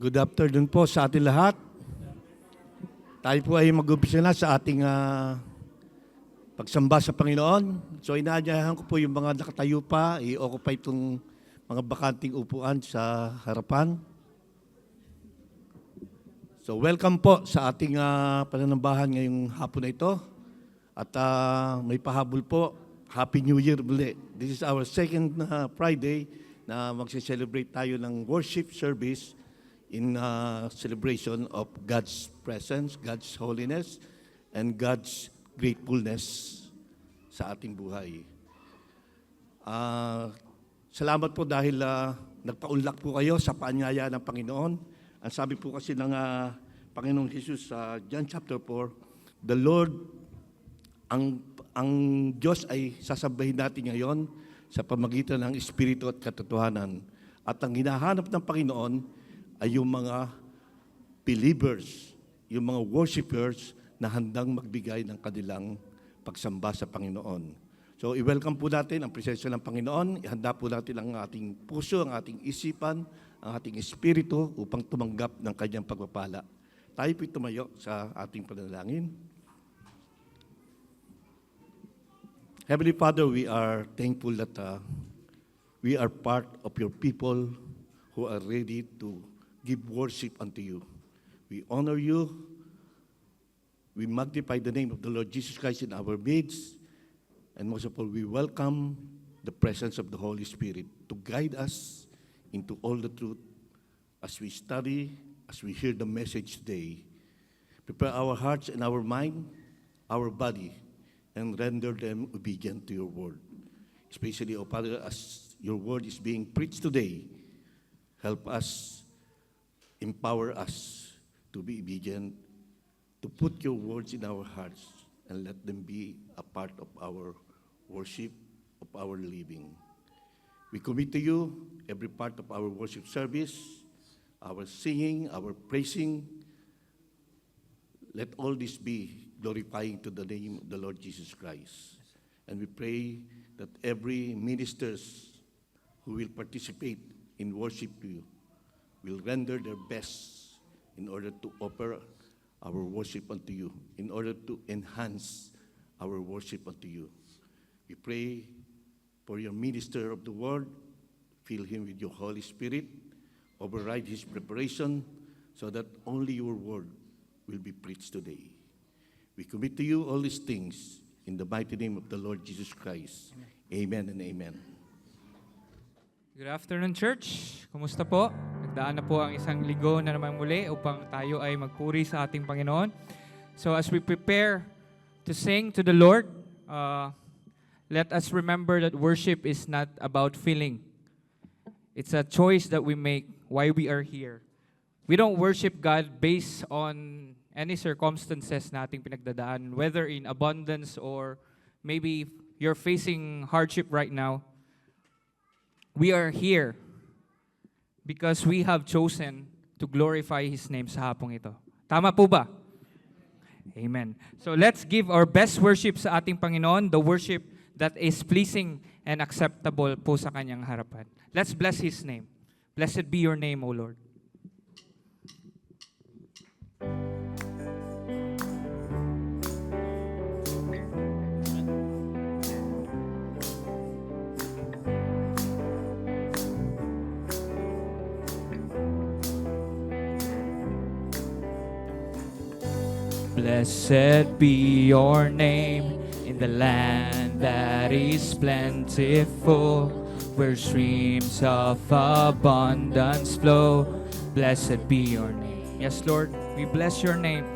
Good afternoon po sa ating lahat. Tayo po ay mag-umpisa na sa ating pagsamba sa Panginoon. So inaanyayahan ko po yung mga nakatayo pa, i-occupy itong mga bakanting upuan sa harapan. So welcome po sa ating pananambahan ngayong hapon na ito. At may pahabol po, Happy New Year muli. This is our second Friday na magse-celebrate tayo ng worship service in celebration of God's presence, God's holiness, and God's gratefulness sa ating buhay. Salamat po dahil nagpaunlak po kayo sa paanyaya ng Panginoon. Ang sabi po kasi ng Panginoong Jesus sa John chapter 4, the Lord, ang Diyos ay sasabahin natin ngayon sa pamagitan ng Espiritu at katotohanan. At ang hinahanap ng Panginoon ay yung mga believers, yung mga worshipers na handang magbigay ng kanilang pagsamba sa Panginoon. So, i-welcome po natin ang presensya ng Panginoon. Ihanda po natin ang ating puso, ang ating isipan, ang ating espiritu upang tumanggap ng kanyang pagpapala. Tayo po'y tumayo sa ating panalangin. Heavenly Father, we are thankful that we are part of your people who are ready to give worship unto you. We honor you. We magnify the name of the Lord Jesus Christ in our midst. And most of all, we welcome the presence of the Holy Spirit to guide us into all the truth as we study, as we hear the message today. Prepare our hearts and our mind, our body, and render them obedient to your word. Especially, O Father, as your word is being preached today, help us, empower us to be obedient, to put your words in our hearts, and let them be a part of our worship, of our living. We commit to you every part of our worship service, our singing, our praising. Let all this be glorifying to the name of the Lord Jesus Christ. And we pray that every ministers who will participate in worship to you will render their best in order to offer our worship unto you, in order to enhance our worship unto you. We pray for your minister of the word, fill him with your Holy Spirit, override his preparation, so that only your word will be preached today. We commit to you all these things in the mighty name of the Lord Jesus Christ. Amen and amen. Good afternoon, church. Kumusta po? Nagdaan na po ang isang linggo na naman muli upang tayo ay magpuri sa ating Panginoon. So as we prepare to sing to the Lord, let us remember that worship is not about feeling. It's a choice that we make why we are here. We don't worship God based on any circumstances na ating pinagdadaan, whether in abundance or maybe you're facing hardship right now. We are here because we have chosen to glorify His name sa hapong ito. Tama po ba? Amen. So let's give our best worship sa ating Panginoon, the worship that is pleasing and acceptable po sa Kanyang harapan. Let's bless His name. Blessed be your name, O Lord. Blessed be your name in the land that is plentiful, where streams of abundance flow. Blessed be your name. Yes, Lord, we bless your name.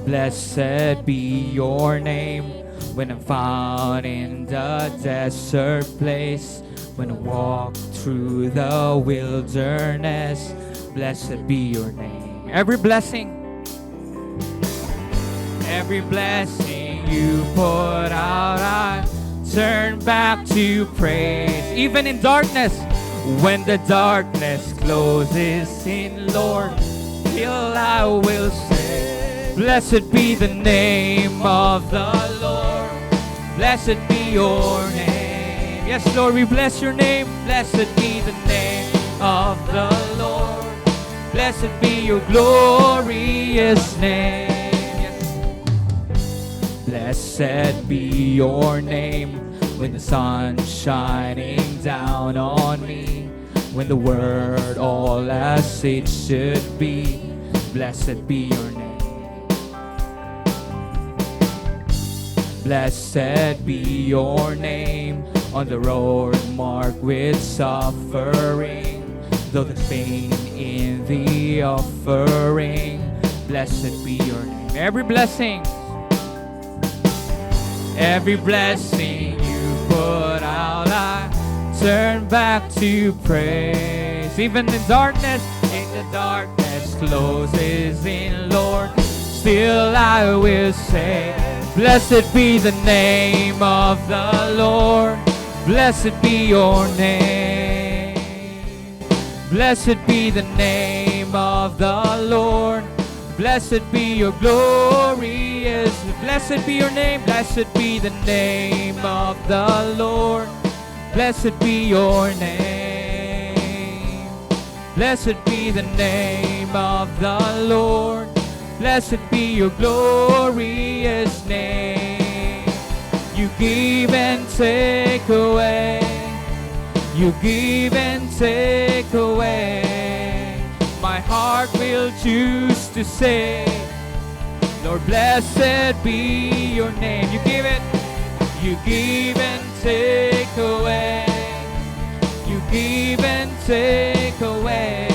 Blessed be your name when I'm found in the desert place, when I walk through the wilderness. Blessed be your name. Every blessing you poured out, I turn back to praise. Even in darkness, when the darkness closes in, Lord, still I will say, blessed be the name of the Lord. Blessed be your name. Yes, Lord, we bless your name. Blessed be the name of the Lord. Blessed be your glorious name. Yes. Blessed be your name when the sun's shining down on me, when the word all as it should be. Blessed be your name. Blessed be your name on the road marked with suffering, though there's pain in the offering. Blessed be your name. Every blessing you put out, I turn back to praise. Even in the darkness closes in, Lord, still I will say, blessed be the name of the Lord. Blessed be your name. Blessed be the name of the Lord. Blessed be your glorious. Blessed be your name. Blessed be the name of the Lord. Blessed be your name. Blessed be the name of the Lord. Blessed be your glorious name. You give and take away. You give and take away. My heart will choose to say, Lord, blessed be your name. You give it. You give and take away. You give and take away.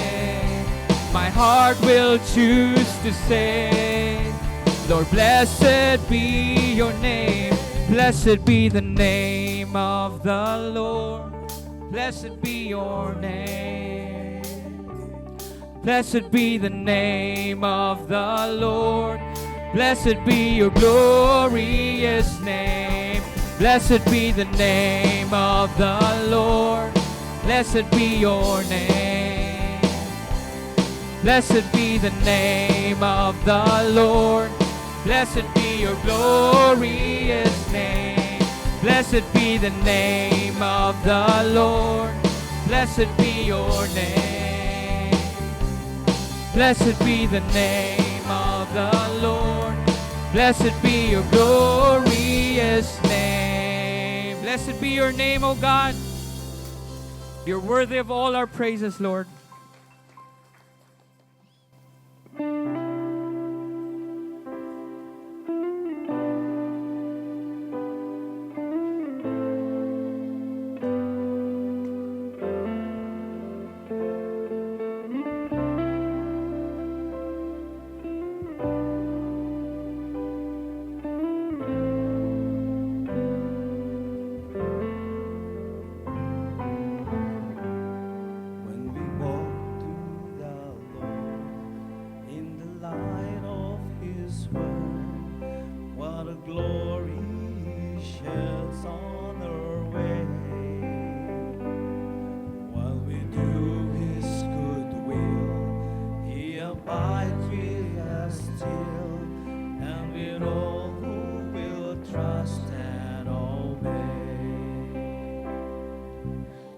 My heart will choose to say, Lord, blessed be your name. Blessed be the name of the Lord. Blessed be your name. Blessed be the name of the Lord. Blessed be your glorious name. Blessed be the name of the Lord. Blessed be your name. Blessed be the name of the Lord. Blessed be your glorious name. Blessed be the name of the Lord. Blessed be your name. Blessed be the name of the Lord. Blessed be your glorious name. Blessed be your name, O God. You're worthy of all our praises, Lord.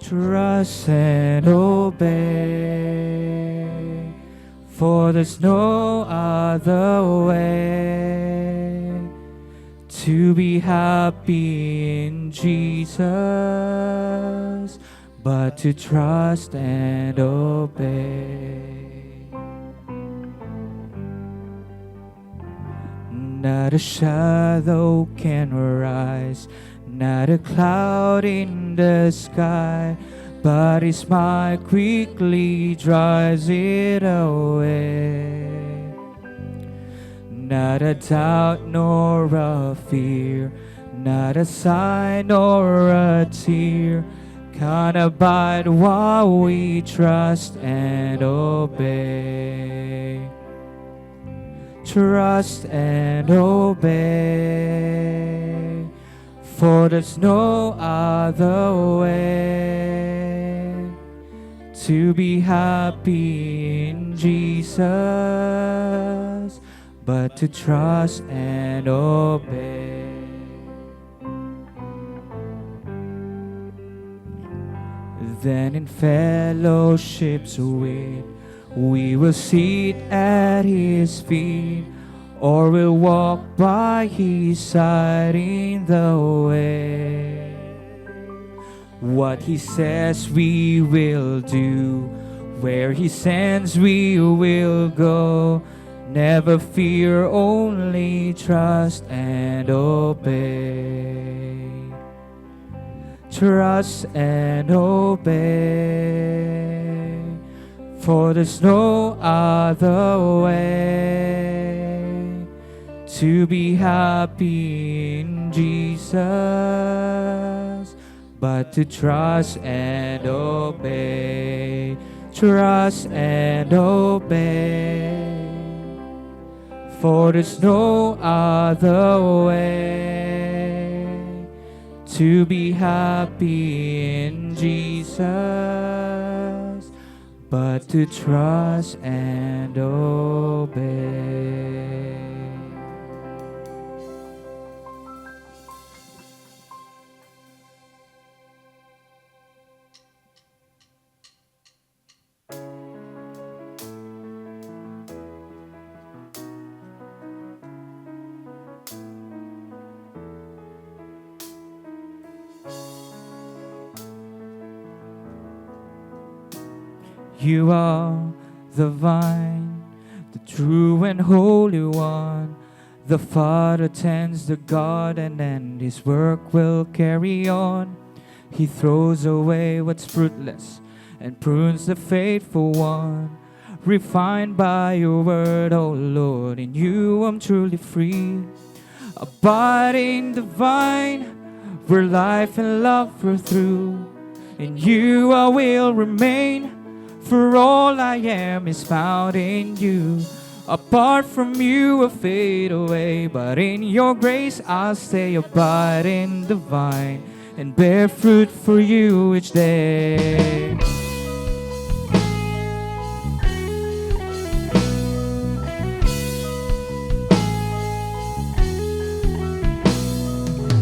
Trust and obey, for there's no other way to be happy in Jesus but to trust and obey. Not a shadow can rise, not a cloud in the sky, but His smile quickly drives it away. Not a doubt nor a fear, not a sign nor a tear can abide while we trust and obey. Trust and obey, for there's no other way to be happy in Jesus but to trust and obey. Then in fellowships with We will sit at His feet, or will walk by His side in the way. What He says we will do, where He sends we will go. Never fear, only trust and obey. Trust and obey, for there's no other way to be happy in Jesus but to trust and obey. Trust and obey, for there's no other way to be happy in Jesus but to trust and obey. You are the vine, the true and holy one. The Father tends the garden and His work will carry on. He throws away what's fruitless and prunes the faithful one. Refined by your word, O Lord, in you I'm truly free. Abide in the vine, where life and love flow through. In you I will remain, for all I am is found in you. Apart from you I fade away, but in your grace I'll stay. Abide in the vine and bear fruit for you each day.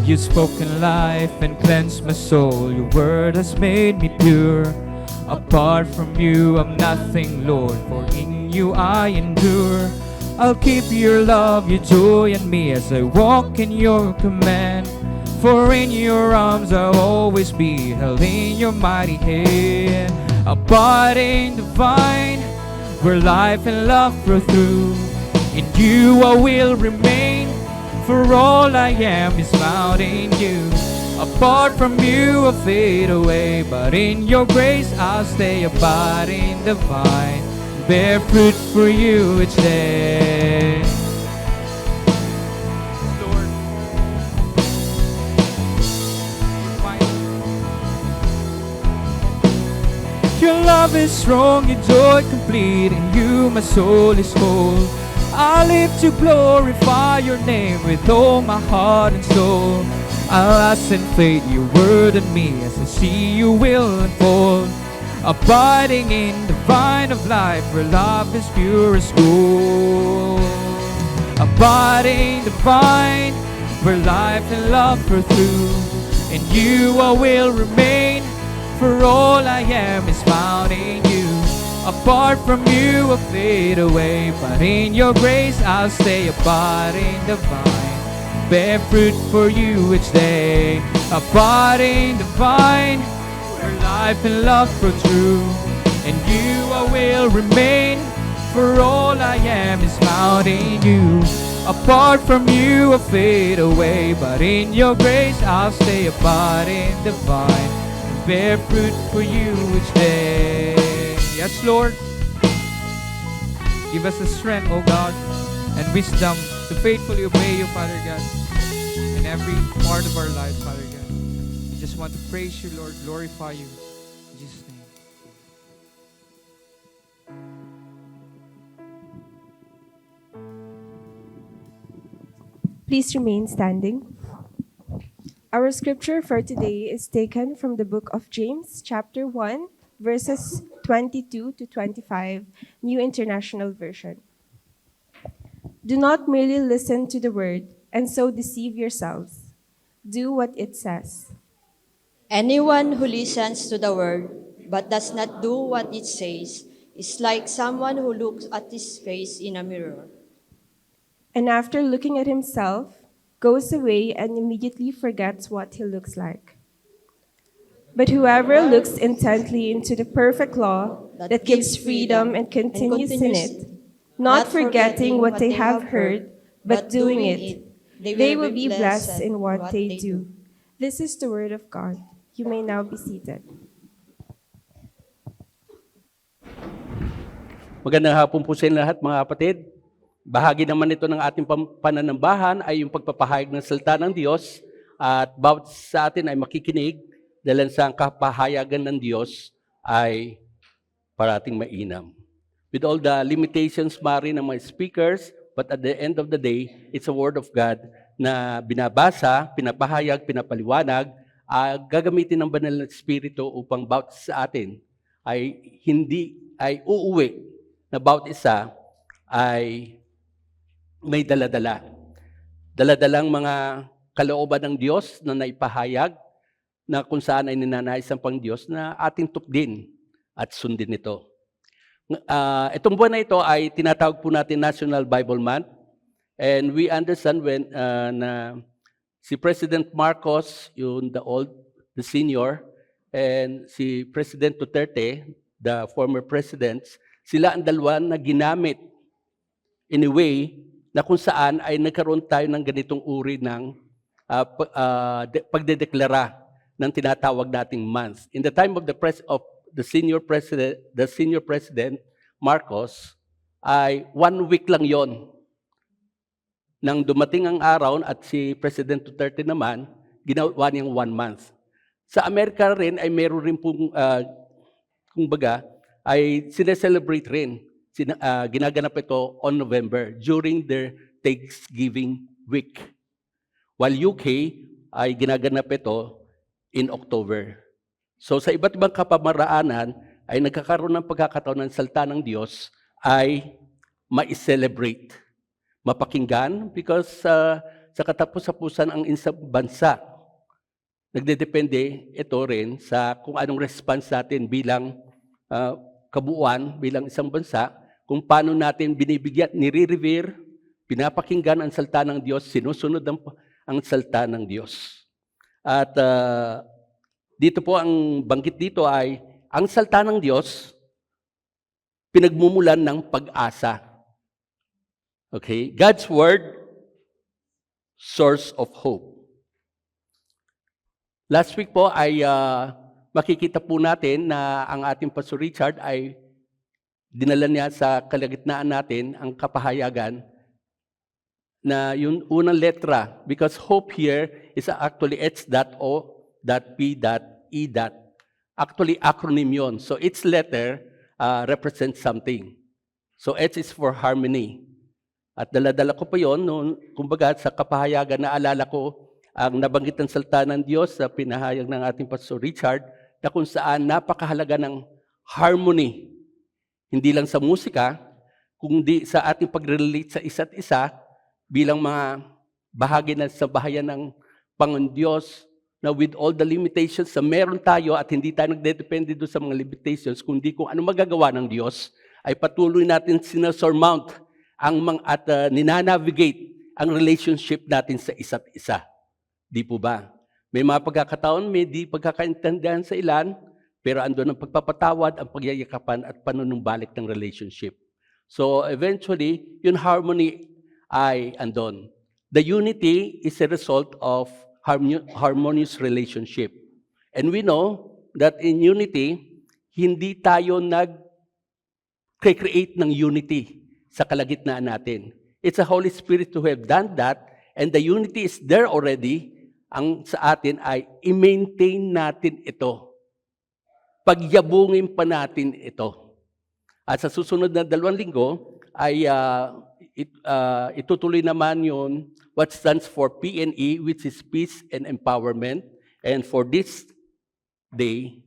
You've spoken life and cleansed my soul. Your word has made me pure. Apart from you, I'm nothing, Lord, for in you I endure. I'll keep your love, your joy in me as I walk in your command. For in your arms I'll always be, held in your mighty hand. Abide in the vine, where life and love flow through. In you I will remain, for all I am is found in you. Apart from you I fade away, but in your grace I'll stay. Abide in the vine, bear fruit for you each day. Lord, your love is strong, your joy complete. In you my soul is whole. I live to glorify your name with all my heart and soul. I'll ask in faith your word in me as I see you will unfold. Abiding in the vine of life where love is pure as gold. Abiding in the vine where life and love flow through. In you I will remain, for all I am is found in you. Apart from you I fade away, but in your grace I'll stay. Abide in the vine, bear fruit for you each day. Abide in the vine, where life and love flow through. In you I will remain, for all I am is found in you. Apart from you I fade away, but in your grace I'll stay. Abide in the vine, bear fruit for you each day. Yes, Lord. Give us the strength, O God, and wisdom to faithfully obey you, Father God, in every part of our lives, Father God. We just want to praise you, Lord, glorify you. In Jesus' name. Please remain standing. Our scripture for today is taken from the book of James, chapter 1, verses 22 to 25, New International Version. Do not merely listen to the word and so deceive yourselves. Do what it says. Anyone who listens to the word but does not do what it says is like someone who looks at his face in a mirror. And after looking at himself, goes away and immediately forgets what he looks like. But whoever looks intently into the perfect law that gives freedom and continues in it, not forgetting what they have heard, but doing it, they will be blessed in what they do. This is the word of God. You may now be seated. Magandang hapon po sa inyo lahat, mga kapatid. Bahagi naman ito ng ating pananambahan ay yung pagpapahayag ng salita ng Diyos at bawat sa atin ay makikinig dahil sa kapahayagan ng Diyos ay parating mainam. With all the limitations mari ng mga speakers, but at the end of the day, it's a word of God na binabasa, pinapahayag, pinapaliwanag, gagamitin ng banal na Espiritu upang bawat sa atin ay uuwi na bawat isa ay may daladala. Daladalang mga kalooban ng Diyos na naipahayag na kung saan ay ninanais ang Pangdiyos na ating tukdin at sundin ito. Itong buwan na ito ay tinatawag po natin National Bible Month, and we understand when na si President Marcos, the senior, and si President Duterte, the former presidents, sila ang dalawa na ginamit in a way na kung saan ay nagkaroon tayo ng ganitong uri ng pagdedeklara ng tinatawag nating month. In the time of the senior president Marcos, ay 1 week lang yon. Nang dumating ang araw at si President Duterte naman, ginawa niyang 1 month. Sa Amerika rin ay meron rin pong, kumbaga, ay sineselebrate rin. Ginaganap ito on November during their Thanksgiving week. While UK ay ginaganap ito in October. So sa iba't ibang kapamaraanan ay nagkakaroon ng pagkakataon ng salita ng Diyos ay ma-celebrate, mapakinggan because sa katapos-tapusan ang isang bansa, nagdedepende ito rin sa kung anong response natin bilang kabuuan, bilang isang bansa, kung paano natin binibigyan, nire-revere, pinapakinggan ang salita ng Diyos, sinusunod ang salita ng Diyos. At dito po ang banggit dito ay, ang salita ng Diyos, pinagmumulan ng pag-asa. Okay? God's Word, source of hope. Last week po ay makikita po natin na ang ating Pastor Richard ay dinala niya sa kalagitnaan natin ang kapahayagan na yung unang letra, because hope here is actually H.O.P.E. Actually, acronym yun. So each letter represents something. So H is for harmony. At dala-dala ko pa yun, kumbaga sa kapahayagan, naalala ko ang nabanggit ng salita ng Diyos sa pinahayag ng ating Pastor Richard, na kung saan napakahalaga ng harmony. Hindi lang sa musika, kundi sa ating pag-relate sa isa't isa bilang mga bahagi na sa bahayan ng Panginoon Diyos, na with all the limitations na meron tayo at hindi tayo nagdedepende doon sa mga limitations, kundi kung ano magagawa ng Diyos, ay patuloy natin sinasurmount at ninanavigate ang relationship natin sa isa't isa. Di po ba? May mga pagkakataon, may di pagkakaintindihan sa ilan, pero andun ang pagpapatawad, ang pagyayakapan at panunumbalik ng relationship. So eventually, yung harmony ay andun. The unity is a result of harmonious relationship. And we know that in unity, hindi tayo nag-create ng unity sa kalagitnaan natin. It's the Holy Spirit who have done that, and the unity is there already. Ang sa atin ay i-maintain natin ito. Pagyabungin pa natin ito. At sa susunod na 2 linggo ay itutuloy naman yun what stands for PNE, which is Peace and Empowerment. And for this day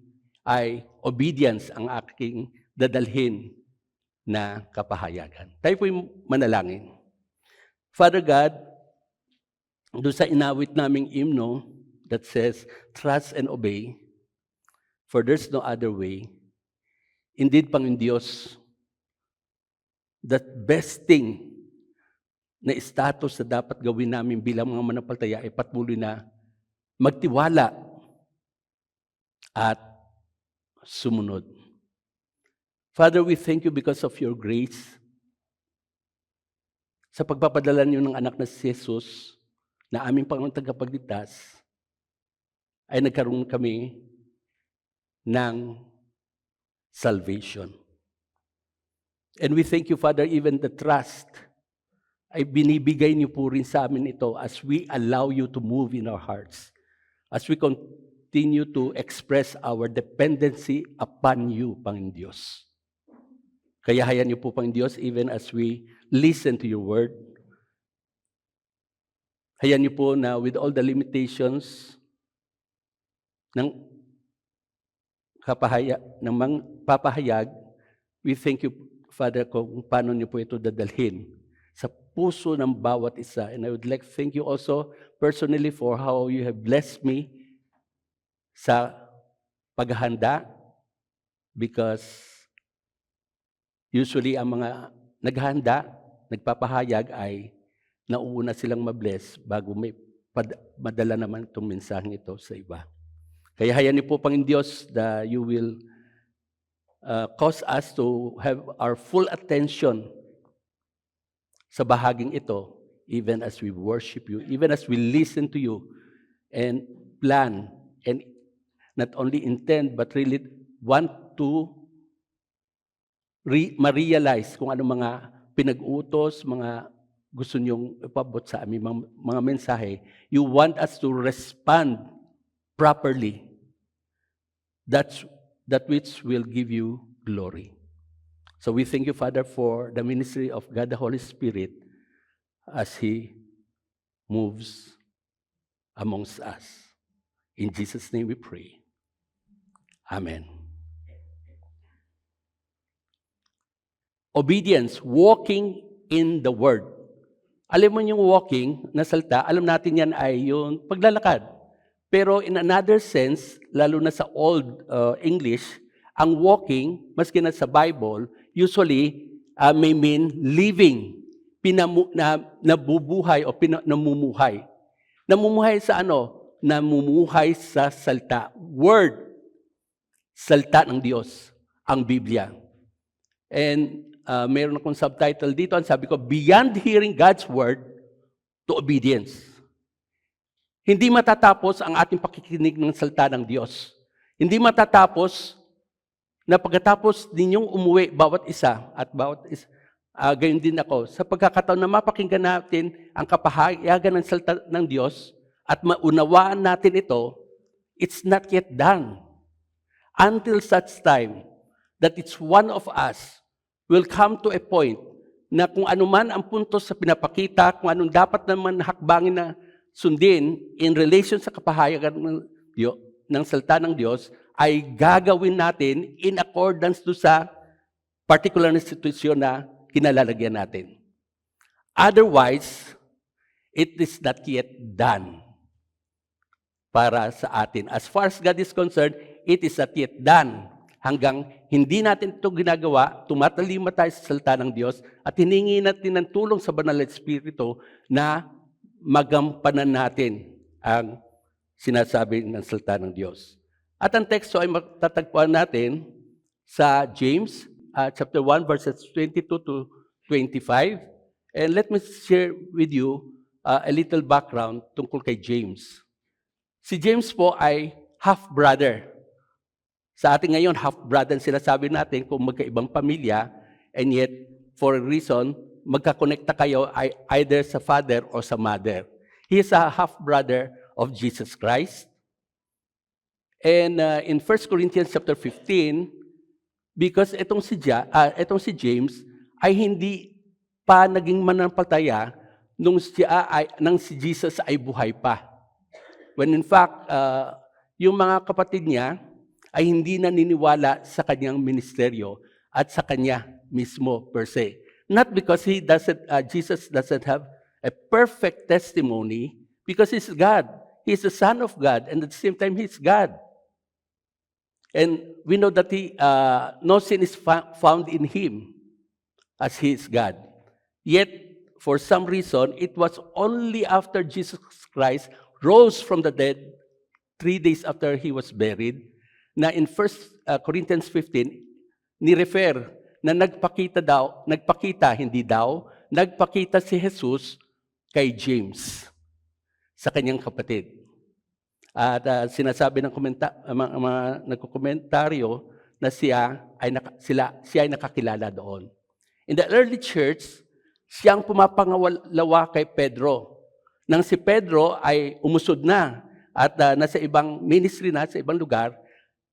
ay obedience ang aking dadalhin na kapahayagan. Tayo po'y manalangin. Father God, doon sa inawit naming hymno that says, trust and obey, for there's no other way. Indeed, Panginoon Diyos, the best thing na status na dapat gawin namin bilang mga manampalataya ay patuloy na magtiwala at sumunod. Father, we thank you because of your grace. Sa pagpapadala niyo ng anak na si Jesus, na aming Panginoon tagapagligtas, ay nagkaroon kami ng salvation. And we thank you, Father, even the trust ay binibigay niyo po rin sa amin ito as we allow you to move in our hearts, as we continue to express our dependency upon you, Panginoon Diyos. Kaya hayaan niyo po, Panginoon Diyos, even as we listen to your word, hayaan niyo po na with all the limitations ng papahayag, we thank you, Father, kung paano niyo po ito dadalhin sa puso ng bawat isa. And I would like to thank you also personally for how you have blessed me sa paghahanda, because usually ang mga naghahanda, nagpapahayag ay nauuna silang mabless bago may madala naman itong mensaheng ito sa iba. Kaya hayaan niyo po, Panginoon Diyos, that you will cause us to have our full attention sa bahaging ito, even as we worship you, even as we listen to you and plan and not only intend but really want to ma-realize kung ano mga pinag-utos, mga gusto niyong ipabot sa aming mga mensahe. You want us to respond properly. That which will give you glory. So we thank you, Father, for the ministry of God the Holy Spirit as He moves amongst us. In Jesus' name we pray. Amen. Obedience, walking in the Word. Alam mo yung walking na salita, alam natin yan ay yung paglalakad. Pero in another sense, lalo na sa Old English, ang walking, maski na sa Bible, usually may mean living, nabubuhay o namumuhay. Namumuhay sa ano? Namumuhay sa salita. Word, salita ng Diyos, ang Biblia. And mayroon akong subtitle dito, ang sabi ko, Beyond Hearing God's Word to Obedience. Hindi matatapos ang ating pakikinig ng salita ng Diyos. Hindi matatapos na pagkatapos ninyong umuwi, bawat isa, gayon din ako, sa pagkakataon na mapakinggan natin ang kapahayagan ng salita ng Diyos at maunawaan natin ito, it's not yet done. Until such time that it's one of us will come to a point na kung ano man ang puntos sa pinapakita, kung anong dapat naman hakbangin na sundin in relation sa kapahayagan ng salita ng Diyos, ay gagawin natin in accordance to sa particular na sitwasyon na kinalalagyan natin. Otherwise, it is not yet done para sa atin. As far as God is concerned, it is not yet done. Hanggang hindi natin ito ginagawa, tumatalima tayo sa salita ng Diyos at hiningi natin ng tulong sa Banal na Espiritu na magampanan natin ang sinasabi ng salita ng Diyos. At ang teksto ay matatagpuan natin sa James chapter 1 verses 22 to 25. And let me share with you a little background tungkol kay James. Si James po ay half-brother. Sa atin ngayon, half-brother sinasabi natin kung magkaibang pamilya, and yet, for a reason, magkakonekta kayo either sa father or sa mother. He is a half-brother of Jesus Christ. And in 1 Corinthians chapter 15, because itong si James ay hindi pa naging mananampalataya nung si Jesus ay buhay pa. When in fact, yung mga kapatid niya ay hindi naniniwala sa kanyang ministeryo at sa kanya mismo per se. Not because Jesus doesn't have a perfect testimony, because He's God. He's the Son of God, and at the same time, He's God. And we know that no sin is found in him as he is God. Yet, for some reason, it was only after Jesus Christ rose from the dead 3 days after he was buried na in 1 Corinthians 15, ni-refer na nagpakita si Jesus kay James sa kanyang kapatid. At sinasabi ng mga nagkokomentaryo na siya ay nakakilala doon. In the early church, siyang pumapangalawa kay Pedro. Nang si Pedro ay umusod na at nasa ibang ministry na, sa ibang lugar,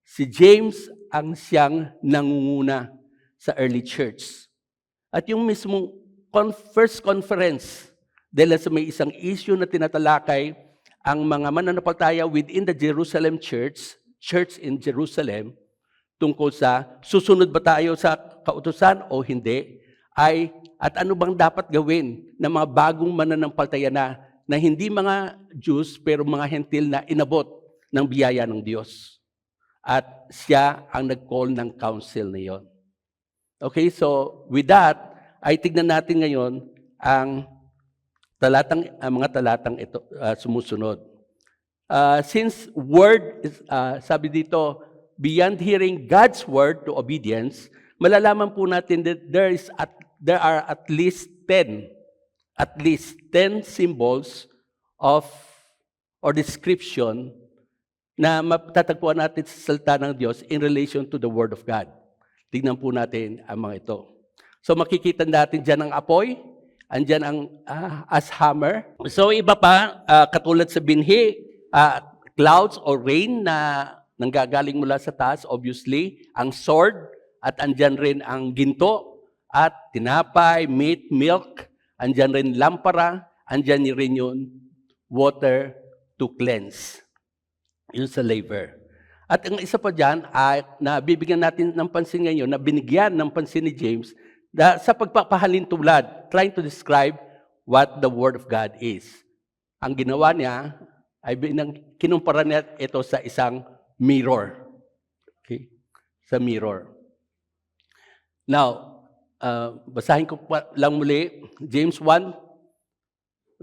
si James ang siyang nangunguna sa early church. At yung mismong first conference, dahil sa may isang issue na tinatalakay ang mga mananampalataya within the Jerusalem church in Jerusalem, tungkol sa susunod ba tayo sa kautusan o hindi, at ano bang dapat gawin ng mga bagong mananampalataya na hindi mga Jews pero mga Hentil na inabot ng biyaya ng Diyos. At siya ang nag-call ng council na yon. Okay, so with that, ay tignan natin ngayon ang mga talatang ito sumusunod. Since word is, sabi dito, beyond hearing God's word to obedience, malalaman po natin that there are at least 10 symbols of or description na matatagpuan natin sa salita ng Diyos in relation to the Word of God. Tignan po natin ang mga ito. So makikita natin dyan ang apoy, andyan ang as hammer. So iba pa, katulad sa binhi, clouds or rain na nanggagaling mula sa taas, obviously, ang sword, at andyan rin ang ginto, at tinapay, meat, milk, andyan rin lampara, andyan rin yun, water to cleanse. Yun sa laver. At ang isa pa dyan, na bibigyan natin ng pansin ngayon, na binigyan ng pansin ni James, sa pagpapahalin tulad, trying to describe what the Word of God is. Ang ginawa niya, ay kinumpara niya ito sa isang mirror. Okay? Sa mirror. Now, basahin ko pa lang muli, James 1,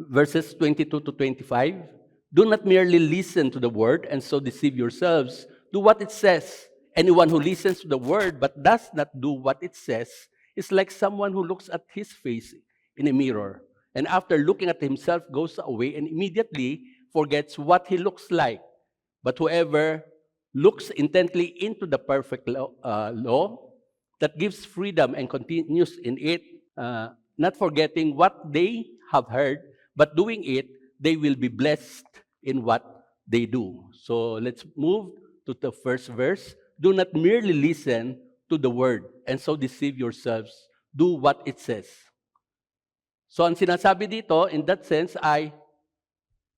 verses 22 to 25. Do not merely listen to the word and so deceive yourselves. Do what it says. Anyone who listens to the word but does not do what it says is like someone who looks at his face in a mirror and after looking at himself goes away and immediately forgets what he looks like. But whoever looks intently into the perfect law that gives freedom and continues in it, not forgetting what they have heard, but doing it, they will be blessed in what they do. So let's move to the first verse. Do not merely listen to the word and so deceive yourselves. Do what it says. So ang sinasabi dito, in that sense, ay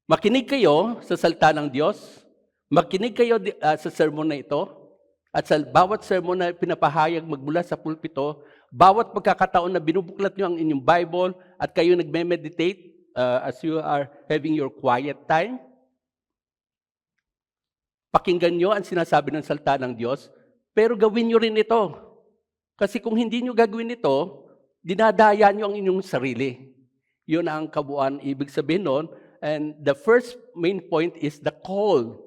makinig kayo sa salita ng Diyos, makinig kayo sa sermon na ito, at sa bawat sermon na pinapahayag magmula sa pulpito, bawat pagkakataon na binubuklat nyo ang inyong Bible at kayo nagme-meditate, as you are having your quiet time, pakinggan nyo ang sinasabi ng salita ng Diyos, pero gawin nyo rin ito. Kasi kung hindi nyo gagawin ito, dinadaya nyo ang inyong sarili. Yun ang kabuuan ibig sabihin nun. And the first main point is the call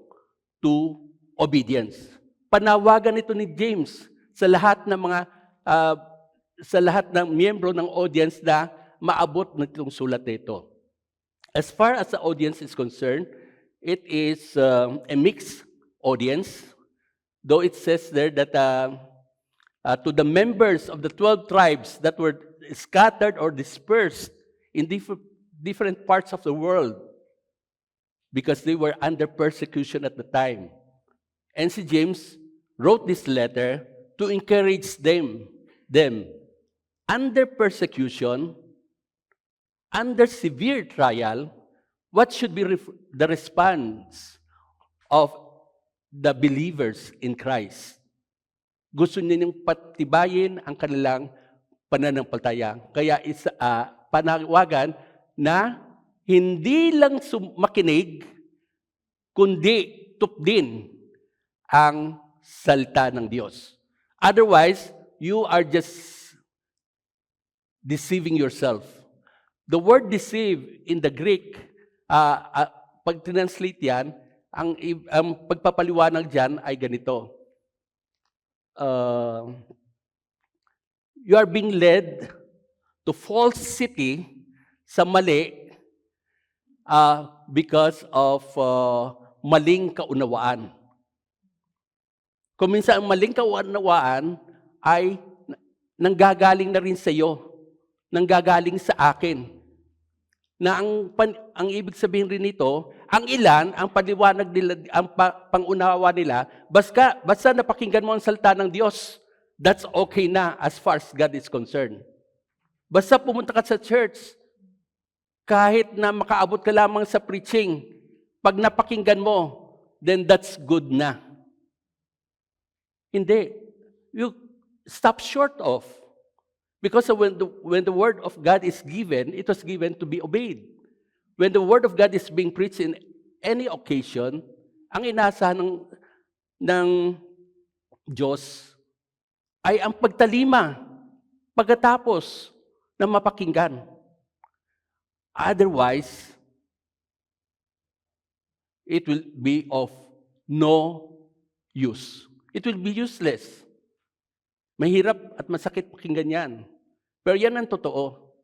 to obedience. Panawagan ito ni James sa lahat ng miyembro ng audience na maabot ng itong sulat na ito. As far as the audience is concerned, it is a mixed audience, though it says there that to the members of the 12 tribes that were scattered or dispersed in different parts of the world because they were under persecution at the time. And si James wrote this letter to encourage them under persecution, under severe trial, what should be the response of the believers in Christ? Gusto nilang patibayin ang kanilang pananampalataya. Kaya panawagan na hindi lang makinig, kundi tupdin ang salita ng Diyos. Otherwise, you are just deceiving yourself. The word deceive in the Greek, pag translate yan, ang pagpapaliwanag dyan ay ganito. You are being led to false city sa mali because of maling kaunawaan. Kung minsan ang maling kaunawaan ay nanggagaling na rin sa iyo, nanggagaling sa akin. Na ang ibig sabihin rin nito, ang ilan, ang paliwanag nila, ang pangunawa nila, basta napakinggan mo ang salita ng Diyos, that's okay na as far as God is concerned. Basta pumunta ka sa church, kahit na makaabot ka lamang sa preaching, pag napakinggan mo, then that's good na. Hindi. You stop short of. Because when the word of God is given, it was given to be obeyed. When the word of God is being preached in any occasion, ang inaasahan ng Diyos ay ang pagtalima pagkatapos na mapakinggan. Otherwise, it will be of no use. It will be useless. Mahirap at masakit pakinggan yan. Pero yan ang totoo.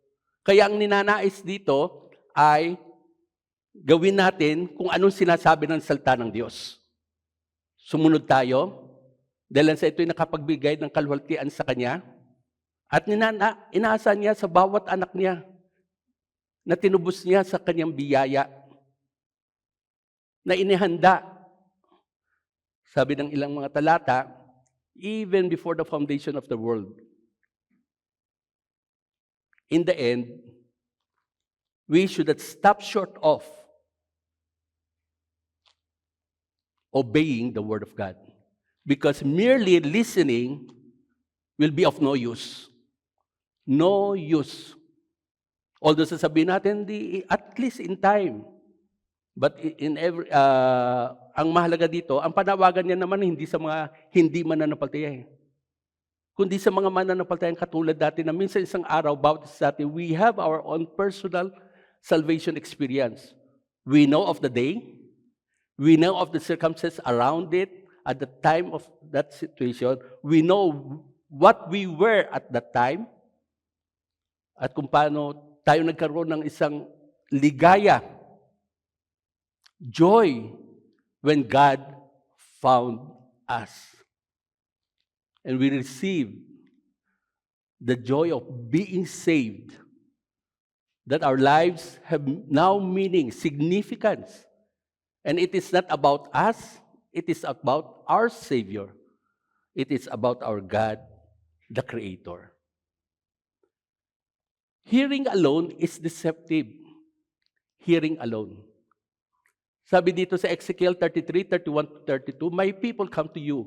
Kaya ang ninanais dito ay gawin natin kung anong sinasabi ng salita ng Diyos. Sumunod tayo, dahil sa ito'y nakapagbigay ng kaluwalhatian sa Kanya, at inaasa niya sa bawat anak niya, na tinubos niya sa Kanyang biyaya, na inihanda. Sabi ng ilang mga talata, even before the foundation of the world. In the end, we should not stop short of obeying the Word of God. Because merely listening will be of no use. No use. Although sasabihin natin, at least in time. But in every, ang mahalaga dito, ang panawagan niya naman hindi sa mga hindi mananampalataya. Kundi sa mga mananampalatayang katulad natin na minsan isang araw, bawat isa natin, we have our own personal salvation experience. We know of the day. We know of the circumstances around it at the time of that situation. We know what we were at that time at kung paano tayo nagkaroon ng isang ligaya, joy, when God found us. And we receive the joy of being saved, that our lives have now meaning, significance. And it is not about us, it is about our Savior. It is about our God, the Creator. Hearing alone is deceptive. Hearing alone. Sabi dito sa Ezekiel 33:31-32, my people come to you,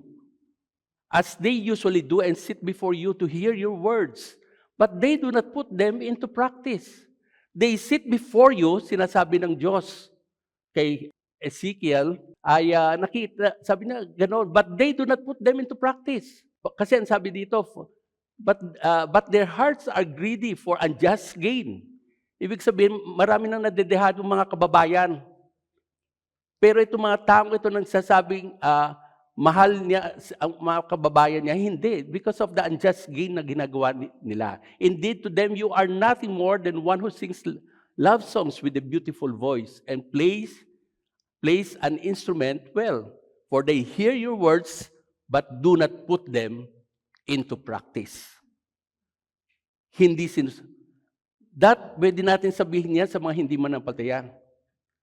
as they usually do, and sit before you to hear your words, but they do not put them into practice. They sit before you, sinasabi ng Diyos kay Ezekiel, ay nakita, sabi na gano'n, but they do not put them into practice. Kasi ang sabi dito, but their hearts are greedy for unjust gain. Ibig sabihin, marami nang nadedehado mga kababayan. Pero itong mga taong ito nagsasabing, mahal niya ang mga kababayan niya, hindi. Because of the unjust gain na ginagawa nila. Indeed, to them, you are nothing more than one who sings love songs with a beautiful voice and plays an instrument well. For they hear your words, but do not put them into practice. Hindi that pwede natin sabihin niya sa mga hindi manampalataya.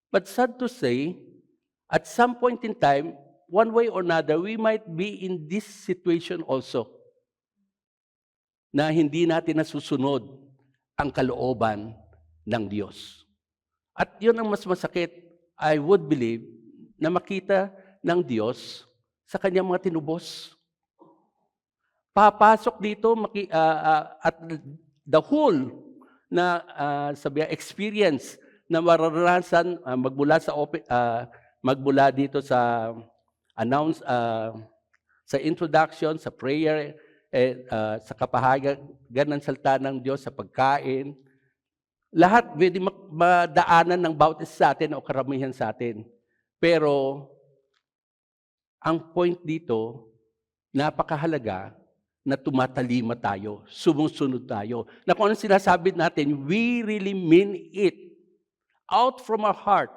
But sad to say, at some point in time, one way or another, we might be in this situation also. Na hindi natin nasusunod ang kalooban ng Diyos. At yun ang mas masakit, I would believe, na makita ng Diyos sa kanyang mga tinubos. Papasok dito at the whole na experience na mararanasan magmula dito sa Sa introduction, sa prayer, sa kapahayagan ng salita ng Diyos, sa pagkain, lahat pwede madaanan ng bawat isa sa atin o karamihan sa atin. Pero, ang point dito, napakahalaga na tumatalima tayo, sumusunod tayo. Na kung anong sinasabi natin, we really mean it. Out from our heart.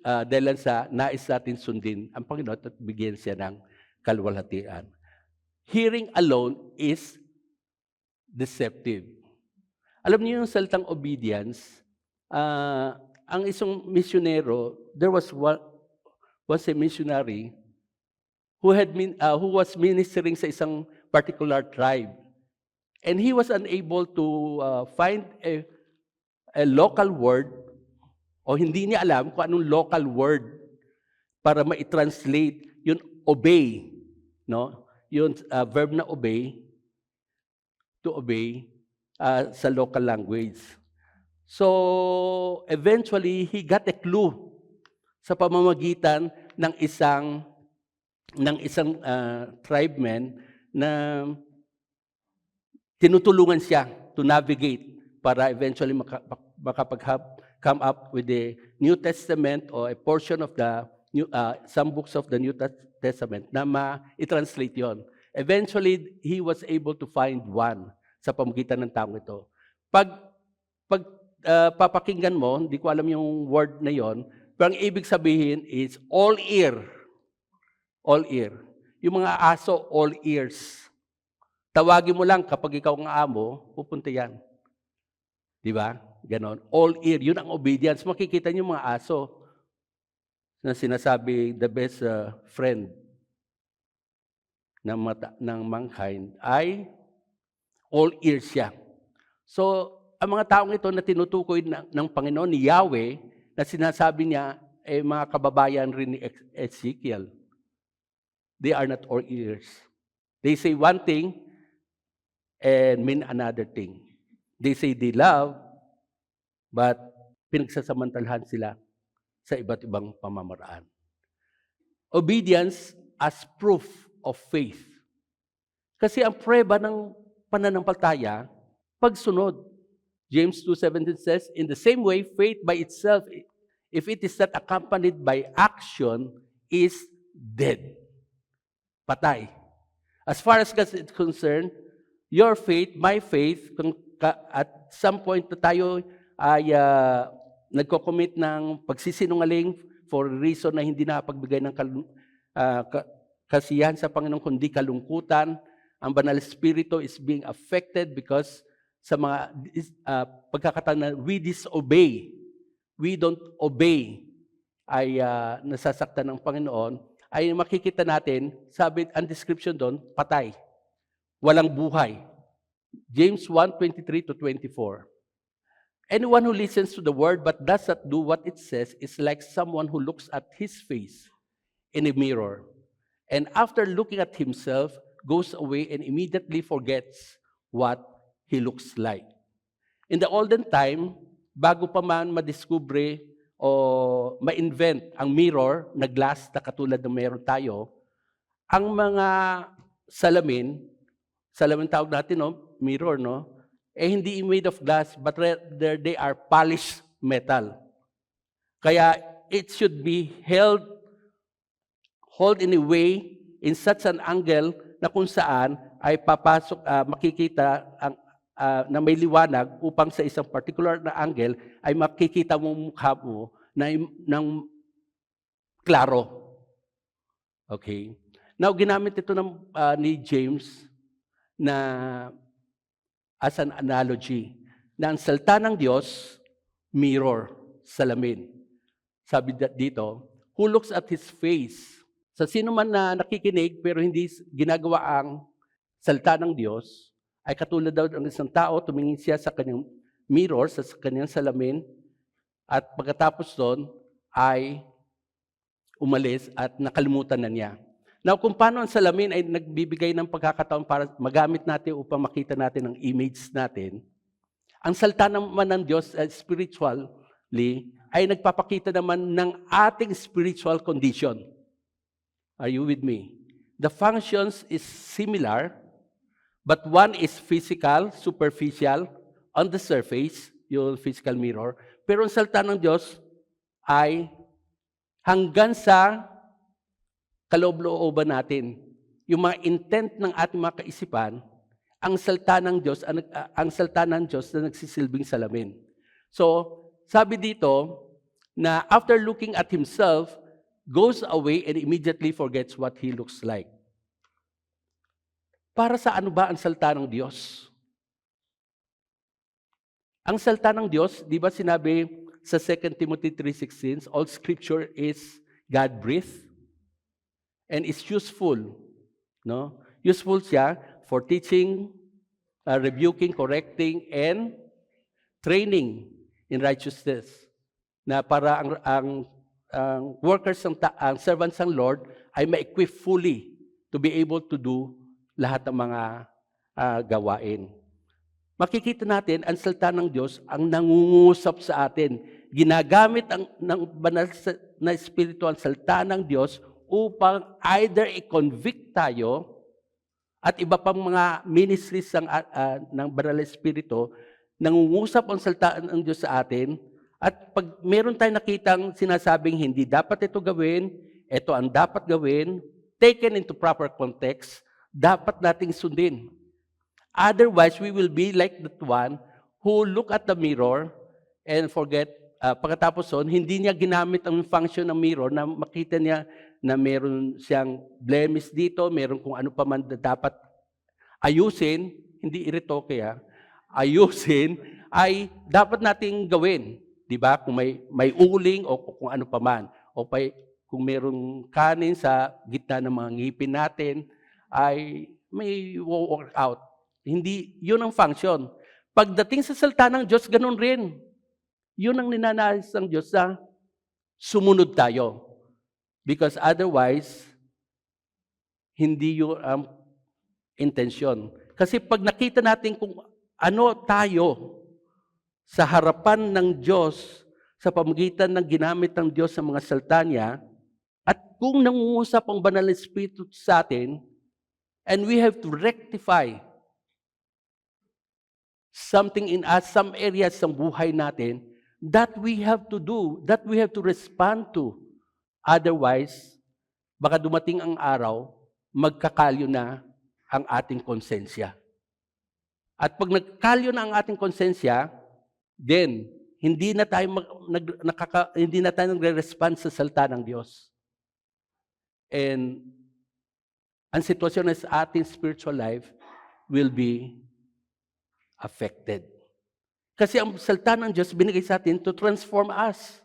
Dahil sa nais natin sundin ang Panginoon at bigyan siya ng kalwalhatian. Hearing alone is deceptive. Alam niyo yung salitang obedience, ang isang misyonero, there was a missionary who was ministering sa isang particular tribe. And he was unable to find a local word, o hindi niya alam kung anong local word para ma-translate yung obey, no? Yung verb na obey, to obey sa local language. So, eventually, he got a clue sa pamamagitan ng isang tribeman na tinutulungan siya to navigate para eventually come up with the New Testament or a portion of the some books of the New Testament na ma-translate yon. Eventually, he was able to find one sa pamamagitan ng taong ito. Pag papakinggan mo, hindi ko alam yung word na yon, pero ang ibig sabihin is all ear. All ear. Yung mga aso, all ears. Tawagin mo lang kapag ikaw ang amo, pupunta yan. Di ba? Ganon. All ear. Yun ang obedience. Makikita niyo mga aso na sinasabi the best friend ng mankind ay all ears siya. So, ang mga taong ito na tinutukoy ng Panginoon ni Yahweh, na sinasabi niya, mga kababayan rin ni Ezekiel. They are not all ears. They say one thing and mean another thing. They say they love, but pinagsasamantalahan sila sa iba't ibang pamamaraan. Obedience as proof of faith. Kasi ang prueba ng pananampalataya, pagsunod. James 2:17 says, in the same way, faith by itself, if it is not accompanied by action, is dead. Patay. As far as God is concerned, your faith, my faith, at some point na tayo ay nagko-commit ng pagsisinungaling for a reason na hindi nakapagbigay ng kasiyahan sa Panginoon, kundi kalungkutan, ang banal espiritu is being affected because sa mga pagkakataon na we disobey, we don't obey, ay nasasaktan ng Panginoon, ay makikita natin, sabi ang description doon, patay. Walang buhay. James 1:23-24. Anyone who listens to the word but does not do what it says is like someone who looks at his face in a mirror, and after looking at himself, goes away and immediately forgets what he looks like. In the olden time, bago pa man madiskubre o ma-invent ang mirror na glass na katulad ng meron tayo, ang mga salamin tawag natin, no? Mirror, no? Hindi made of glass, but rather they are polished metal. Kaya it should be held in a way, in such an angle, na kung saan ay papasok, makikita na may liwanag upang sa isang particular na angle ay makikita mo mukha mo ng klaro. Okay? Now, ginamit ito ni James na as an analogy na ang salita ng Diyos, mirror, salamin. Sabi dito, who looks at his face. Sa sino man na nakikinig pero hindi ginagawa ang salita ng Diyos, ay katulad daw ng isang tao, tumingin siya sa kanyang mirror, sa kanyang salamin, at pagkatapos doon ay umalis at nakalimutan na niya. Now, kung paano ang salamin ay nagbibigay ng pagkakataon para magamit natin upang makita natin ang image natin, ang salita naman ng Diyos spiritually ay nagpapakita naman ng ating spiritual condition. Are you with me? The functions is similar, but one is physical, superficial, on the surface, yung physical mirror. Pero ang salita ng Diyos ay hanggang sa kaloob-looban natin. Yung mga intent ng ating mga kaisipan, ang salita ng Diyos, ang salita ng Diyos na nagsisilbing salamin. So, sabi dito na after looking at himself, goes away and immediately forgets what he looks like. Para sa ano ba ang salita ng Diyos? Ang salita ng Diyos, di ba sinabi sa 2 Timothy 3:16, all scripture is God-breathed and is useful. No? Useful siya for teaching, rebuking, correcting, and training in righteousness. Na para ang workers, ang servants ng Lord ay ma-equip fully to be able to do lahat ng mga gawain. Makikita natin, ang salita ng Diyos ang nangungusap sa atin. Ginagamit ng banal na Espiritu ang salita ng Diyos upang either i-convict tayo at iba pang mga ministries ng banal na Espiritu, nangungusap ang salita ng Diyos sa atin. At pag meron tayong nakitang sinasabing hindi dapat ito gawin, ito ang dapat gawin, taken into proper context, dapat nating sundin. Otherwise, we will be like that one who look at the mirror and forget, pagkatapos son, hindi niya ginamit ang function ng mirror na makita niya na meron siyang blemish dito, meron kung ano pa man na dapat ayusin, hindi iritoke ayusin, ay dapat nating gawin. Diba? Kung may uling o kung ano pa man, o kung merong kanin sa gitna ng mga ngipin natin, ay may work out. Hindi, yun ang function. Pagdating sa salita ng Diyos, ganun rin. Yun ang ninanais ng Diyos na sumunod tayo. Because otherwise, hindi yun ang intensyon. Kasi pag nakita natin kung ano tayo sa harapan ng Diyos, sa pamagitan ng ginamit ng Diyos sa mga salita niya, at kung nangungusap ang banal na Espiritu sa atin, and we have to rectify something in us, some areas ng buhay natin, that we have to do, that we have to respond to. Otherwise, baka dumating ang araw, magkakalyo na ang ating konsensya. At pag nagkalyo na ang ating konsensya, then, hindi na tayo nagre-respond sa salita ng Diyos. And ang sitwasyon sa ating spiritual life will be affected. Kasi ang salita ng Diyos binigay sa atin to transform us,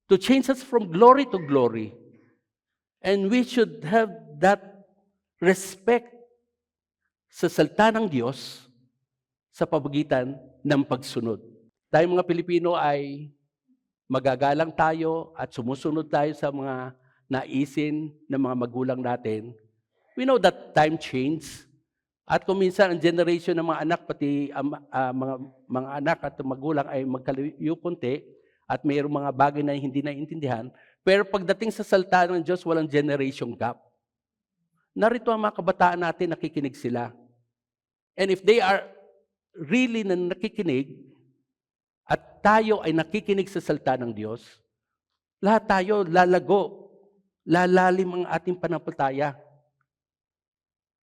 to change us from glory to glory. And we should have that respect sa salita ng Diyos sa pamagitan ng pagsunod. Tayo mga Pilipino ay magagalang tayo at sumusunod tayo sa mga naisin ng mga magulang natin. We know that time change. At kung minsan ang generation ng mga anak, pati mga anak at magulang ay magkalayo konti at mayroong mga bagay na hindi naiintindihan. Pero pagdating sa salita ng Diyos, walang generation gap. Narito ang mga kabataan natin, nakikinig sila. And if they are really nakikinig, at tayo ay nakikinig sa salita ng Diyos, lahat tayo lalago, lalalim ang ating panampalataya.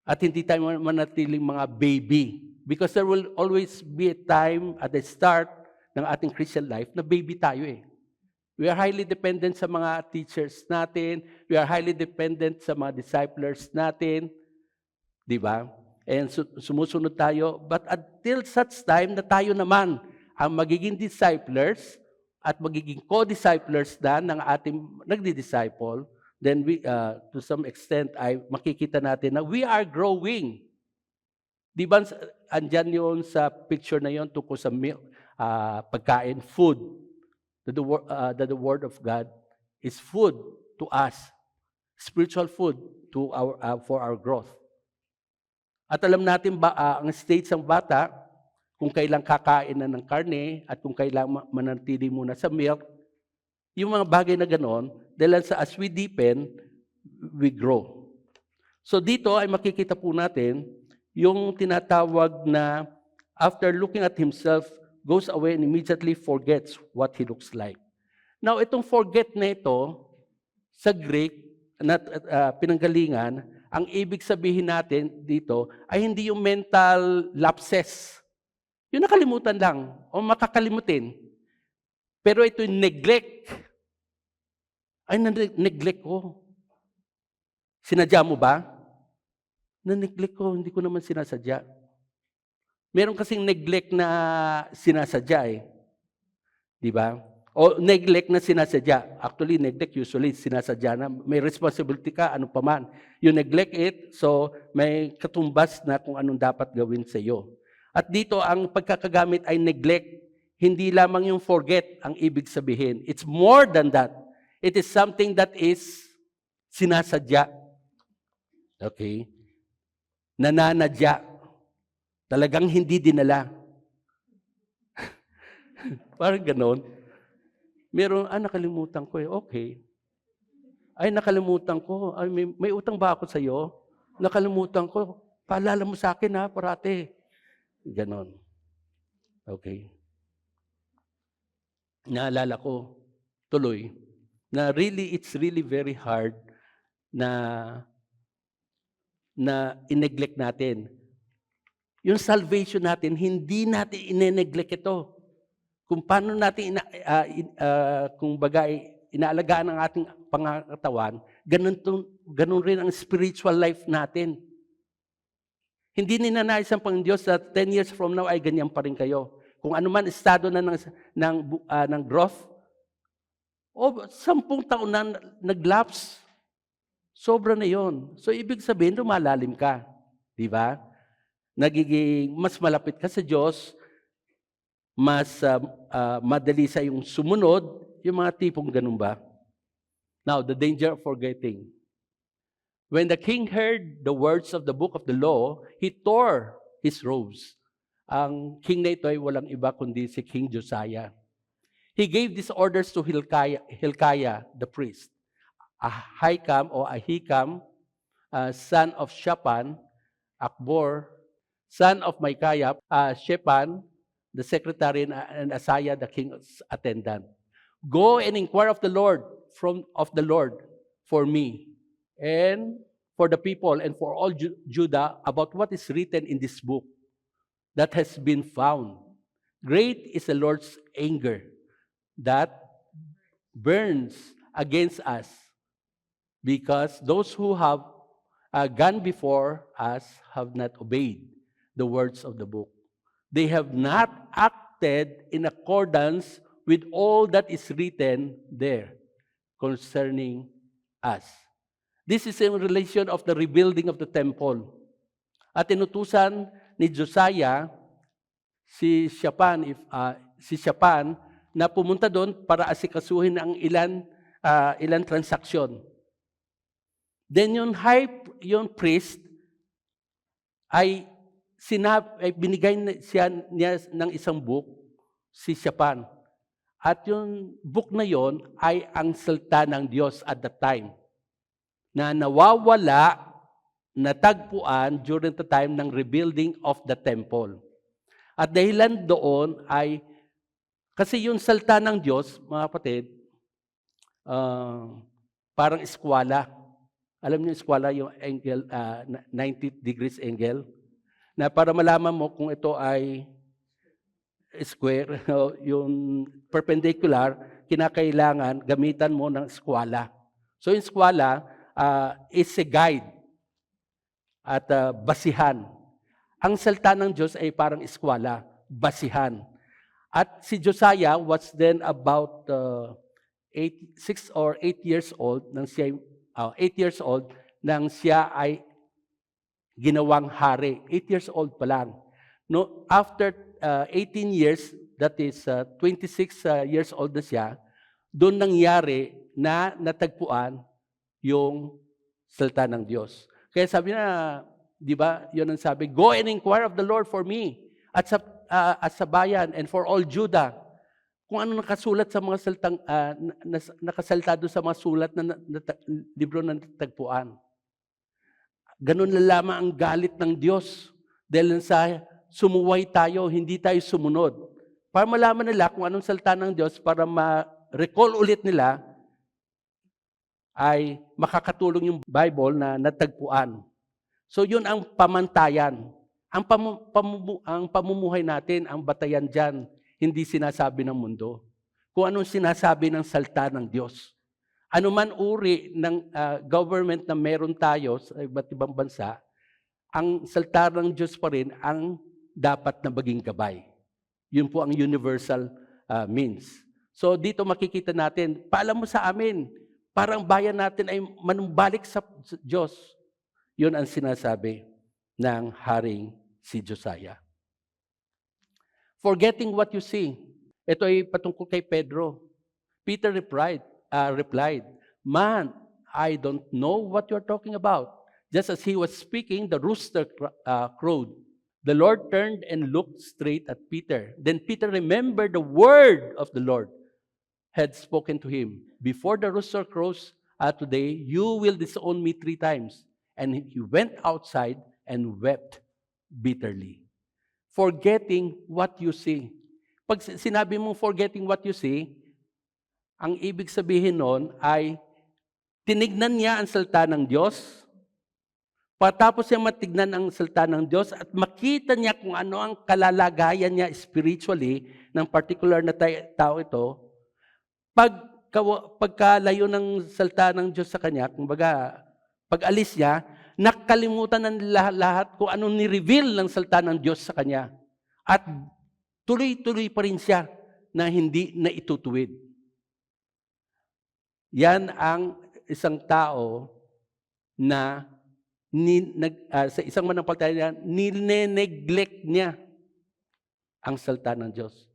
At hindi tayo manatiling mga baby. Because there will always be a time at the start ng ating Christian life na baby tayo eh. We are highly dependent sa mga teachers natin. We are highly dependent sa mga disciples natin. Di ba? And sumusunod tayo. But until such time na tayo naman ang magiging disciples at magiging co-disciples na ng ating nagdi-disciple, then we, to some extent, ay makikita natin na we are growing. Di ba, andyan yun sa picture na yun tungkol sa pagkain, food. That the Word of God is food to us. Spiritual food to for our growth. At alam natin ba, ang stage ng bata, kung kailang kakain na ng karne at kung kailang manatili muna sa milk, Yung mga bagay na ganon, dahil sa as we deepen, we grow. So dito ay makikita po natin yung tinatawag na after looking at himself, goes away and immediately forgets what he looks like. Now, itong forget na ito, sa Greek, na pinanggalingan, ang ibig sabihin natin dito ay hindi yung mental lapses. Yung nakalimutan lang o makakalimutin. Pero ito yung neglect. Ay, neglect ko. Sinadya mo ba? Na-neglect ko, hindi ko naman sinasadya. Meron kasing neglect na sinasadya eh. Di ba? O neglect na sinasadya. Actually, neglect usually sinasadya na. May responsibility ka, ano pa man. You neglect it, so may katumbas na kung anong dapat gawin sa iyo. At dito, ang pagkakagamit ay neglect. Hindi lamang yung forget ang ibig sabihin. It's more than that. It is something that is sinasadya. Okay? Nananadya. Talagang hindi dinala. Parang ganon. Meron, nakalimutan ko eh. Okay. Ay, nakalimutan ko. Ay, may utang ba ako sa iyo? Nakalimutan ko. Paalala mo sa akin ha, parate. Ganon. Okay. Naalala ko, tuloy, na really, it's really very hard na i-neglect natin. Yung salvation natin, hindi natin ine-neglect ito. Kung paano natin kung bagay inaalagaan ang ating pangangatawan, ganun rin ang spiritual life natin. Hindi ninanais ang Panginoon sa 10 years from now ay ganyan pa rin kayo. Kung ano man estado na ng growth, o 10 taon na nag-lapse, sobra na yon. So ibig sabihin, lumalalim ka. Di ba? Nagiging mas malapit ka sa Diyos, mas madali sa yung sumunod, yung mga tipong ganun ba? Now, the danger of forgetting. When the king heard the words of the book of the law, he tore his robes. Ang king na ito ay walang iba kundi si King Josiah. He gave these orders to Hilkiah the priest, Ahikam, son of Shaphan, Akbor, son of Micaiah, Shaphan, the secretary, and Asaiah, the king's attendant. Go and inquire of the Lord for me and for the people and for all Judah about what is written in this book that has been found. Great is the Lord's anger that burns against us, because those who have gone before us have not obeyed the words of the book. They have not acted in accordance with all that is written there concerning us. This is in relation of the rebuilding of the temple. At inutusan ni Josiah si Shaphan na pumunta doon para asikasuhin ang ilan transaksyon. Then yung priest ay binigay niya ng isang book, si Shaphan. At yung book na yon ay ang salita ng Diyos at that time, na nawawala, natagpuan during the time ng rebuilding of the temple. At dahilan doon ay, kasi yung salita ng Diyos, mga kapatid, parang eskwala. Alam niyo eskwala, yung angle, 90 degrees angle, na para malaman mo kung ito ay square, yung perpendicular, kinakailangan gamitan mo ng eskwala. So yung eskwala is a guide at basihan. Ang salita ng Diyos ay parang eskwala, basihan. At si Josiah was then about 6 or 8 years old nang siya ay ginawang hari. 8 years old pa lang. No, after 18 years, that is 26 years old na siya, doon nangyari na natagpuan yung salita ng Diyos. Kaya sabi na, di ba, yun ang sabi, go and inquire of the Lord for me at sa bayan and for all Judah kung ano nakasulat sa mga salitang, nakasalta doon sa mga sulat na libro ng natagpuan. Ganun na lamang ang galit ng Diyos dahil sa sumuway tayo, hindi tayo sumunod. Para malaman nila kung anong salita ng Diyos, para ma-recall ulit nila, ay makakatulong yung Bible na natagpuan. So yun ang pamantayan. Ang pamumuhay natin, ang batayan dyan, hindi sinasabi ng mundo. Kung anong sinasabi ng salita ng Diyos. Ano man uri ng government na meron tayo sa iba't ibang bansa, ang salita ng Diyos pa rin ang dapat na maging gabay. Yun po ang universal means. So dito makikita natin, paalam mo sa amin, parang bayan natin ay manumbalik sa Diyos. Yun ang sinasabi ng haring si Josiah. Forgetting what you see. Ito ay patungkol kay Pedro. Peter replied, "Man, I don't know what you're talking about." Just as he was speaking, the rooster crowed. The Lord turned and looked straight at Peter. Then Peter remembered the word of the Lord had spoken to him. "Before the rooster crows today, you will disown me 3 times. And he went outside and wept bitterly. Forgetting what you see. Pag sinabi mong forgetting what you see, ang ibig sabihin nun ay tinignan niya ang salita ng Diyos, patapos niya matignan ang salita ng Diyos at makita niya kung ano ang kalalagayan niya spiritually ng particular na tao ito, pagkalayo ng salita ng Diyos sa kanya, kumbaga, pag alis niya, nakalimutan ng lahat kung anong ni-reveal ng salita ng Diyos sa kanya. At tuloy-tuloy pa rin siya na hindi na itutuwid. Yan ang isang tao na sa isang manampalataya nineneglect niya ang salita ng Diyos.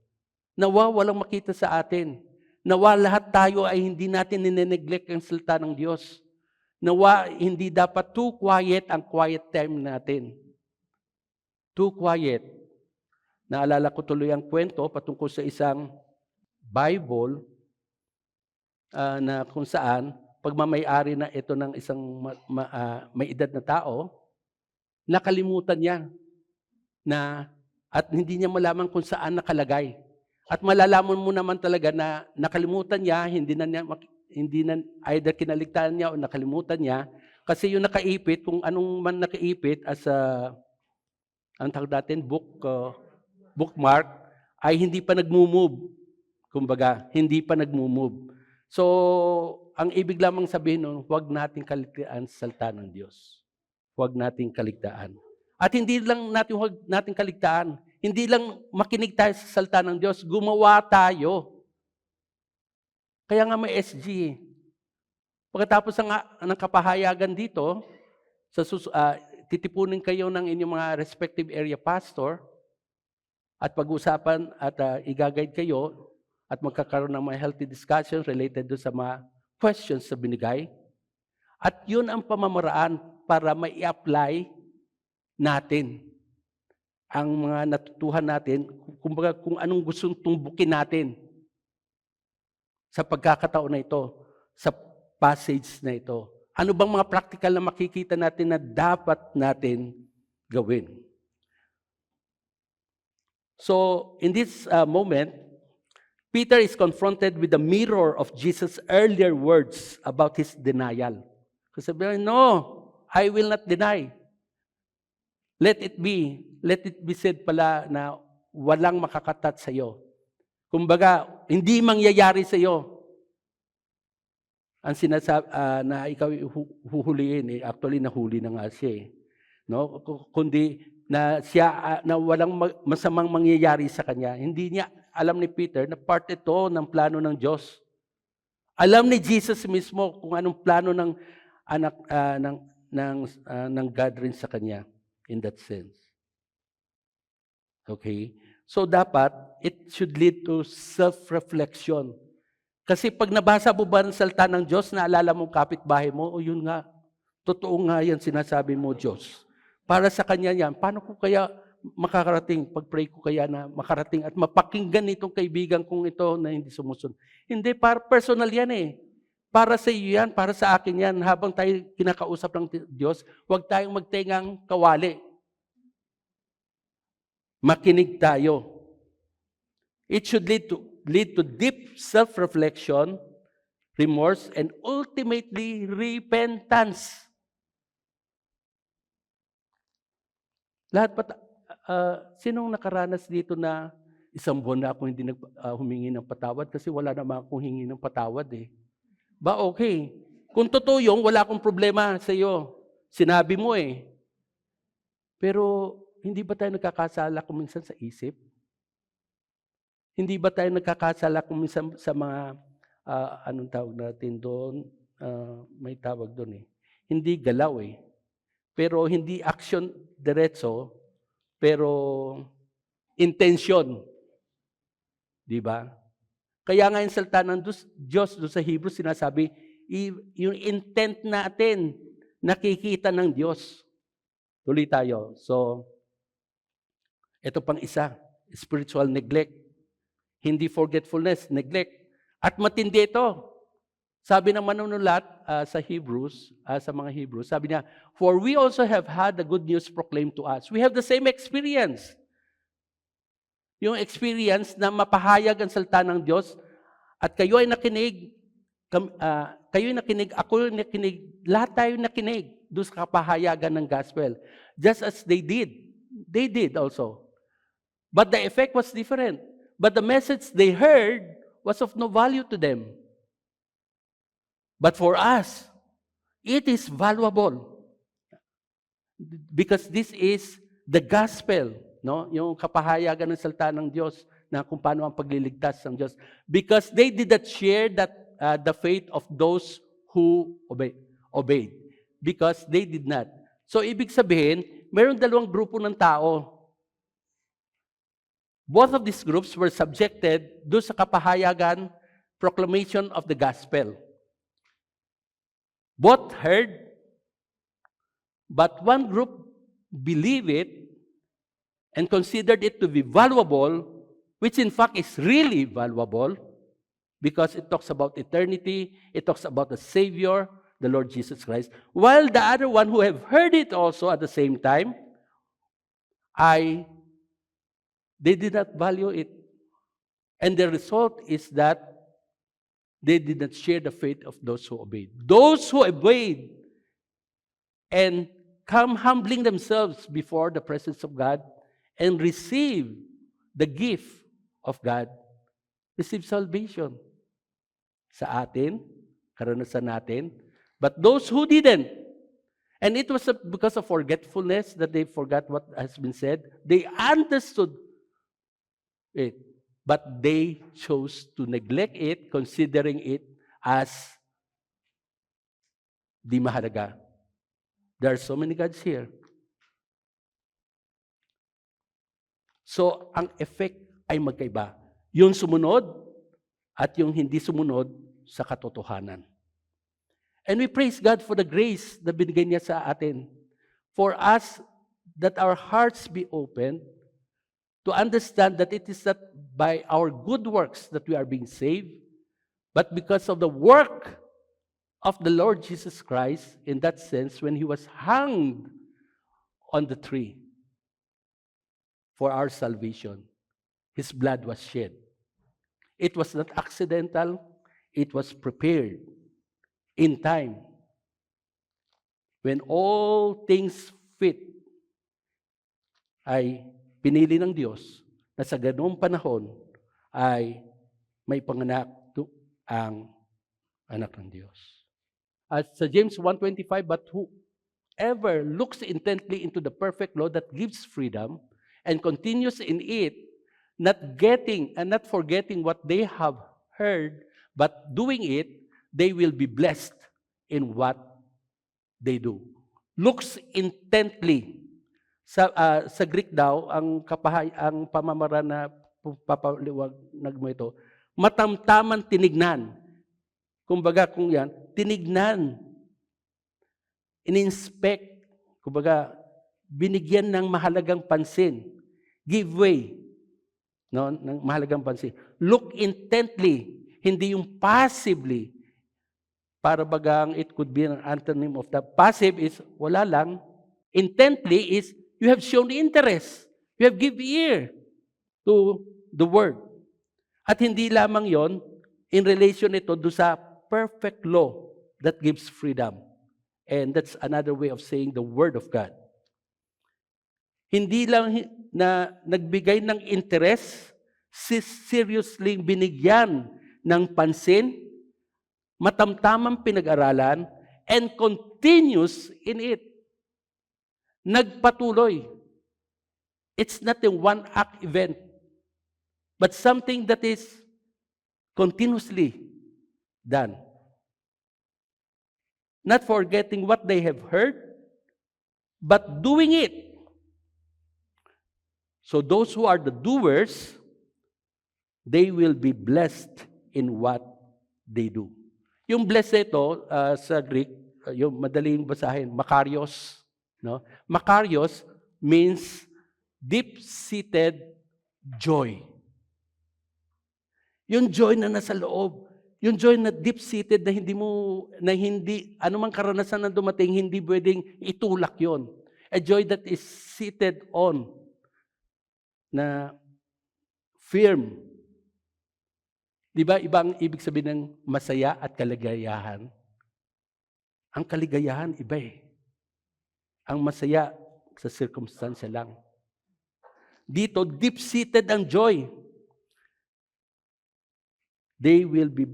Nawa walang makita sa atin. Nawa lahat tayo ay hindi natin nineneglect ang salita ng Diyos. Nawa hindi dapat too quiet ang quiet time natin. Too quiet. Naalala ko tuloy ang kwento patungkol sa isang Bible na kung saan pagmamay-ari na ito ng isang may edad na tao, nakalimutan niya na at hindi niya malaman kung saan nakalagay. At malalaman mo naman talaga na nakalimutan niya, hindi na either kinaligtaan niya o nakalimutan niya kasi yung nakaipit, kung anong man nakaipit as ang tawag natin bookmark ay hindi pa nagmo-move. Kumbaga, hindi pa nagmo-move. So, ang ibig lamang sabihin nun, huwag nating kaligtaan sa salita ng Diyos. Huwag nating kaligtaan. At hindi lang natin huwag nating kaligtaan. Hindi lang makinig tayo sa salita ng Diyos, gumawa tayo. Kaya nga may SG. Pagkatapos ng kapahayagan dito, titipunin kayo ng inyong mga respective area pastor at pag-usapan at i-guide kayo at magkakaroon ng mga healthy discussions related doon sa mga questions na binigay. At yun ang pamamaraan para mai-apply natin ang mga natutuhan natin, kumbaga kung anong gustong tumbukin natin sa pagkakataon na ito, sa passage na ito. Ano bang mga practical na makikita natin na dapat natin gawin? So, in this moment, Peter is confronted with the mirror of Jesus' earlier words about his denial. Kasi sabi niya, "No, I will not deny." Let it be said pala na walang makakatat sa iyo. Kumbaga, hindi mangyayari sa iyo ang sinasabi na ikaw huhulihin. Actually, nahuli na nga siya. No? Kundi na siya na walang masamang mangyayari sa kanya. Hindi niya alam ni Peter na part ito ng plano ng Diyos. Alam ni Jesus mismo kung anong plano ng anak ng God rin sa kanya in that sense. Okay? So dapat it should lead to self-reflection. Kasi pag nabasa mo ba ng salita ng Diyos, naalala mo kapitbahay mo, o yun nga, totoo nga yan sinasabi mo, Diyos. Para sa kanya yan, paano ko kaya makakarating, pag-pray ko kaya na makarating at mapakinggan itong kaibigan kong ito na hindi sumusunod. Hindi, para personal yan eh. Para sa iyo yan, para sa akin yan. Habang tayo kinakausap ng Diyos, huwag tayong magtengang kawali. Makinig tayo. It should lead to deep self-reflection, remorse, and ultimately repentance. Lahat sinong nakaranas dito na isang buwan na ako hindi humingi ng patawad kasi wala naman akong hingi ng patawad eh. Ba okay. Kung totoo yung wala akong problema sa iyo. Sinabi mo eh. Pero hindi ba tayo nagkakasala kung minsan sa isip? Hindi ba tayo nagkakasala kung minsan sa mga, anong tawag natin doon? May tawag doon eh. Hindi galaw eh. Pero hindi action diretso, pero intention. Di ba? Kaya nga yung salita ng Diyos doon sa Hebrew, sinasabi, yung intent natin, nakikita ng Diyos. Tuloy tayo. So, ito pang isa, spiritual neglect. Hindi forgetfulness, neglect. At matindi ito. Sabi ng manunulat sa Hebrews, sa mga Hebrews, sabi niya, for we also have had the good news proclaimed to us. We have the same experience. Yung experience na mapahayag ang salita ng Diyos at kayo ay nakinig, ako ay nakinig, lahat tayo nakinig doon sa kapahayagan ng gospel. Just as they did also. But the effect was different. But the message they heard was of no value to them. But for us, it is valuable. Because this is the gospel, no? Yung kapahayagan ng salita ng Diyos na kung paano ang pagliligtas ng Diyos. Because they did not share the faith of those who obeyed. Because they did not. So, ibig sabihin, mayroong dalawang grupo ng tao. Both of these groups were subjected doon sa kapahayagan, proclamation of the gospel. Both heard, but one group believed it and considered it to be valuable, which in fact is really valuable because it talks about eternity, it talks about the Savior, the Lord Jesus Christ, while the other one who have heard it also at the same time, they did not value it. And the result is that they did not share the faith of those who obeyed. Those who obeyed and come humbling themselves before the presence of God and receive the gift of God, receive salvation. Sa atin, karanasan natin. But those who didn't, and it was because of forgetfulness that they forgot what has been said, they understood it. But they chose to neglect it, considering it as di mahalaga. There are so many gods here. So, ang effect ay magkaiba. Yung sumunod at yung hindi sumunod sa katotohanan. And we praise God for the grace na binigay niya sa atin. For us, that our hearts be opened to understand that it is not by our good works that we are being saved, but because of the work of the Lord Jesus Christ, in that sense, when He was hanged on the tree for our salvation. His blood was shed. It was not accidental, it was prepared in time. When all things fit, ay pinili ng Diyos na sa ganoong panahon ay may panganak ang anak ng Diyos. At sa James 1:25, but whoever looks intently into the perfect law that gives freedom and continues in it, not forgetting what they have heard, but doing it, they will be blessed in what they do. Looks intently. Sa Greek daw, ang pamamara na papaliwanag mo ito, matamtamang tinignan. Kumbaga, kung yan, tinignan. In-inspect. Kumbaga, binigyan ng mahalagang pansin. Give way, no, ng mahalagang pansin. Look intently, hindi yung passively. Para bagang it could be an antonym of the passive is wala lang. Intently is you have shown interest. You have give ear to the word. At hindi lamang yon in relation ito do sa perfect law that gives freedom. And that's another way of saying the word of God. Hindi lang na nagbigay ng interest, seriously binigyan ng pansin, matamtamang pinag-aralan, and continues in it. Nagpatuloy. It's not a one-act event, but something that is continuously done. Not forgetting what they have heard, but doing it. So those who are the doers, they will be blessed in what they do. Yung blessed ito, sa Greek, yung madaling basahin, makarios. No? Makarios means deep-seated joy. Yung joy na nasa loob, yung joy na deep-seated na hindi, anumang karanasan na dumating, hindi pwedeng itulak yon. A joy that is seated on, na firm. Di ba, ibang ibig sabihin ng masaya at kaligayahan? Ang kaligayahan, iba eh. Ang masaya, sa circumstansya lang. Dito, deep-seated ang joy. They will be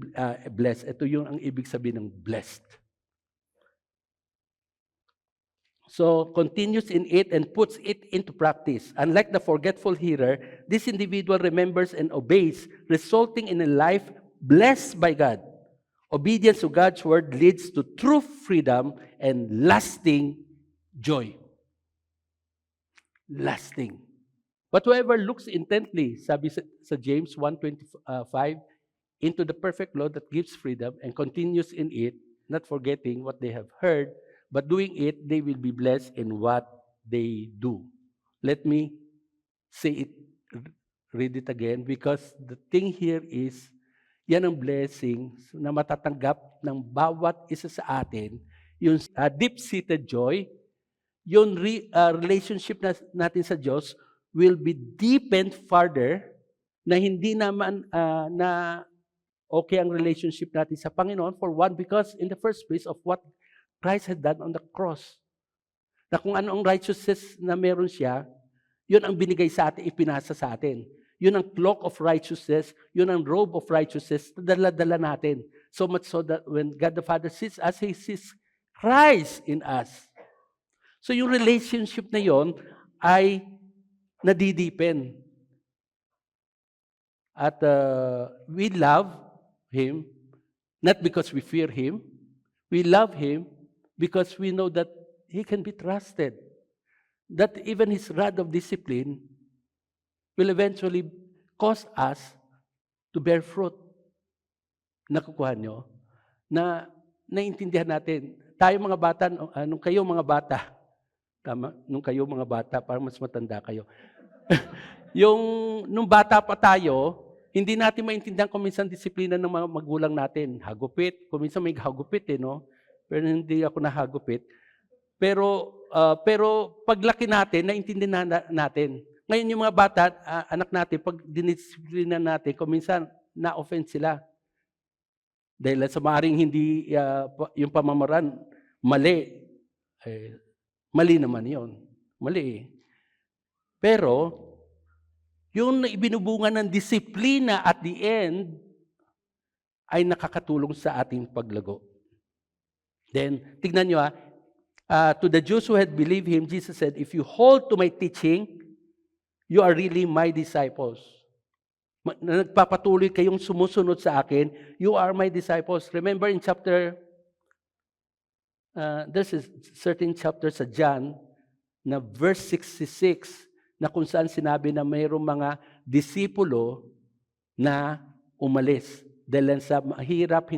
blessed. Ito yung ang ibig sabihin ng blessed. So, continues in it and puts it into practice. Unlike the forgetful hearer, this individual remembers and obeys, resulting in a life blessed by God. Obedience to God's word leads to true freedom and lasting joy. Lasting. But whoever looks intently, sabi sa James 1:25, into the perfect law that gives freedom and continues in it, not forgetting what they have heard, but doing it, they will be blessed in what they do. Let me say it, read it again, because the thing here is, yan ang blessing na matatanggap ng bawat isa sa atin, yung deep-seated joy, yung relationship natin sa Diyos will be deepened further, na hindi naman na okay ang relationship natin sa Panginoon, for one, because in the first place of what Christ had done on the cross. Na kung ano ang righteousness na meron siya, yun ang binigay sa atin, ipinasa sa atin. Yun ang cloak of righteousness, yun ang robe of righteousness, dala-dala natin. So much so that when God the Father sees us, He sees Christ in us. So yung relationship na yon ay nadideepen. At we love Him, not because we fear Him. We love Him because we know that He can be trusted. That even His rod of discipline will eventually cause us to bear fruit. Nakukuha nyo? Na naintindihan natin. Tayo mga bata, nung kayo mga bata, tama? Nung kayo mga bata, parang mas matanda kayo. Nung bata pa tayo, hindi natin maintindihan kung minsan disiplina ng mga magulang natin. Hagupit. Kung minsan may hagupit no? Pero hindi ako nahagupit. Pero paglaki natin, naintindihan natin. Ngayon yung mga bata, anak natin, pag dinisiplina natin, kung minsan na-offend sila. Dahil sa maaaring hindi yung pamamaraan, mali. Mali naman yon. Mali. Pero, yung ibinubunga ng disiplina at the end, ay nakakatulong sa ating paglago. Then, tignan nyo to the Jews who had believed Him, Jesus said, if you hold to my teaching, you are really my disciples. Nagpapatuloy kayong sumusunod sa akin, you are my disciples. Remember in chapter, there's a certain chapter sa John, na verse 66, na kung saan sinabi na mayroong mga disipulo na umalis. Dahil sa mahirap,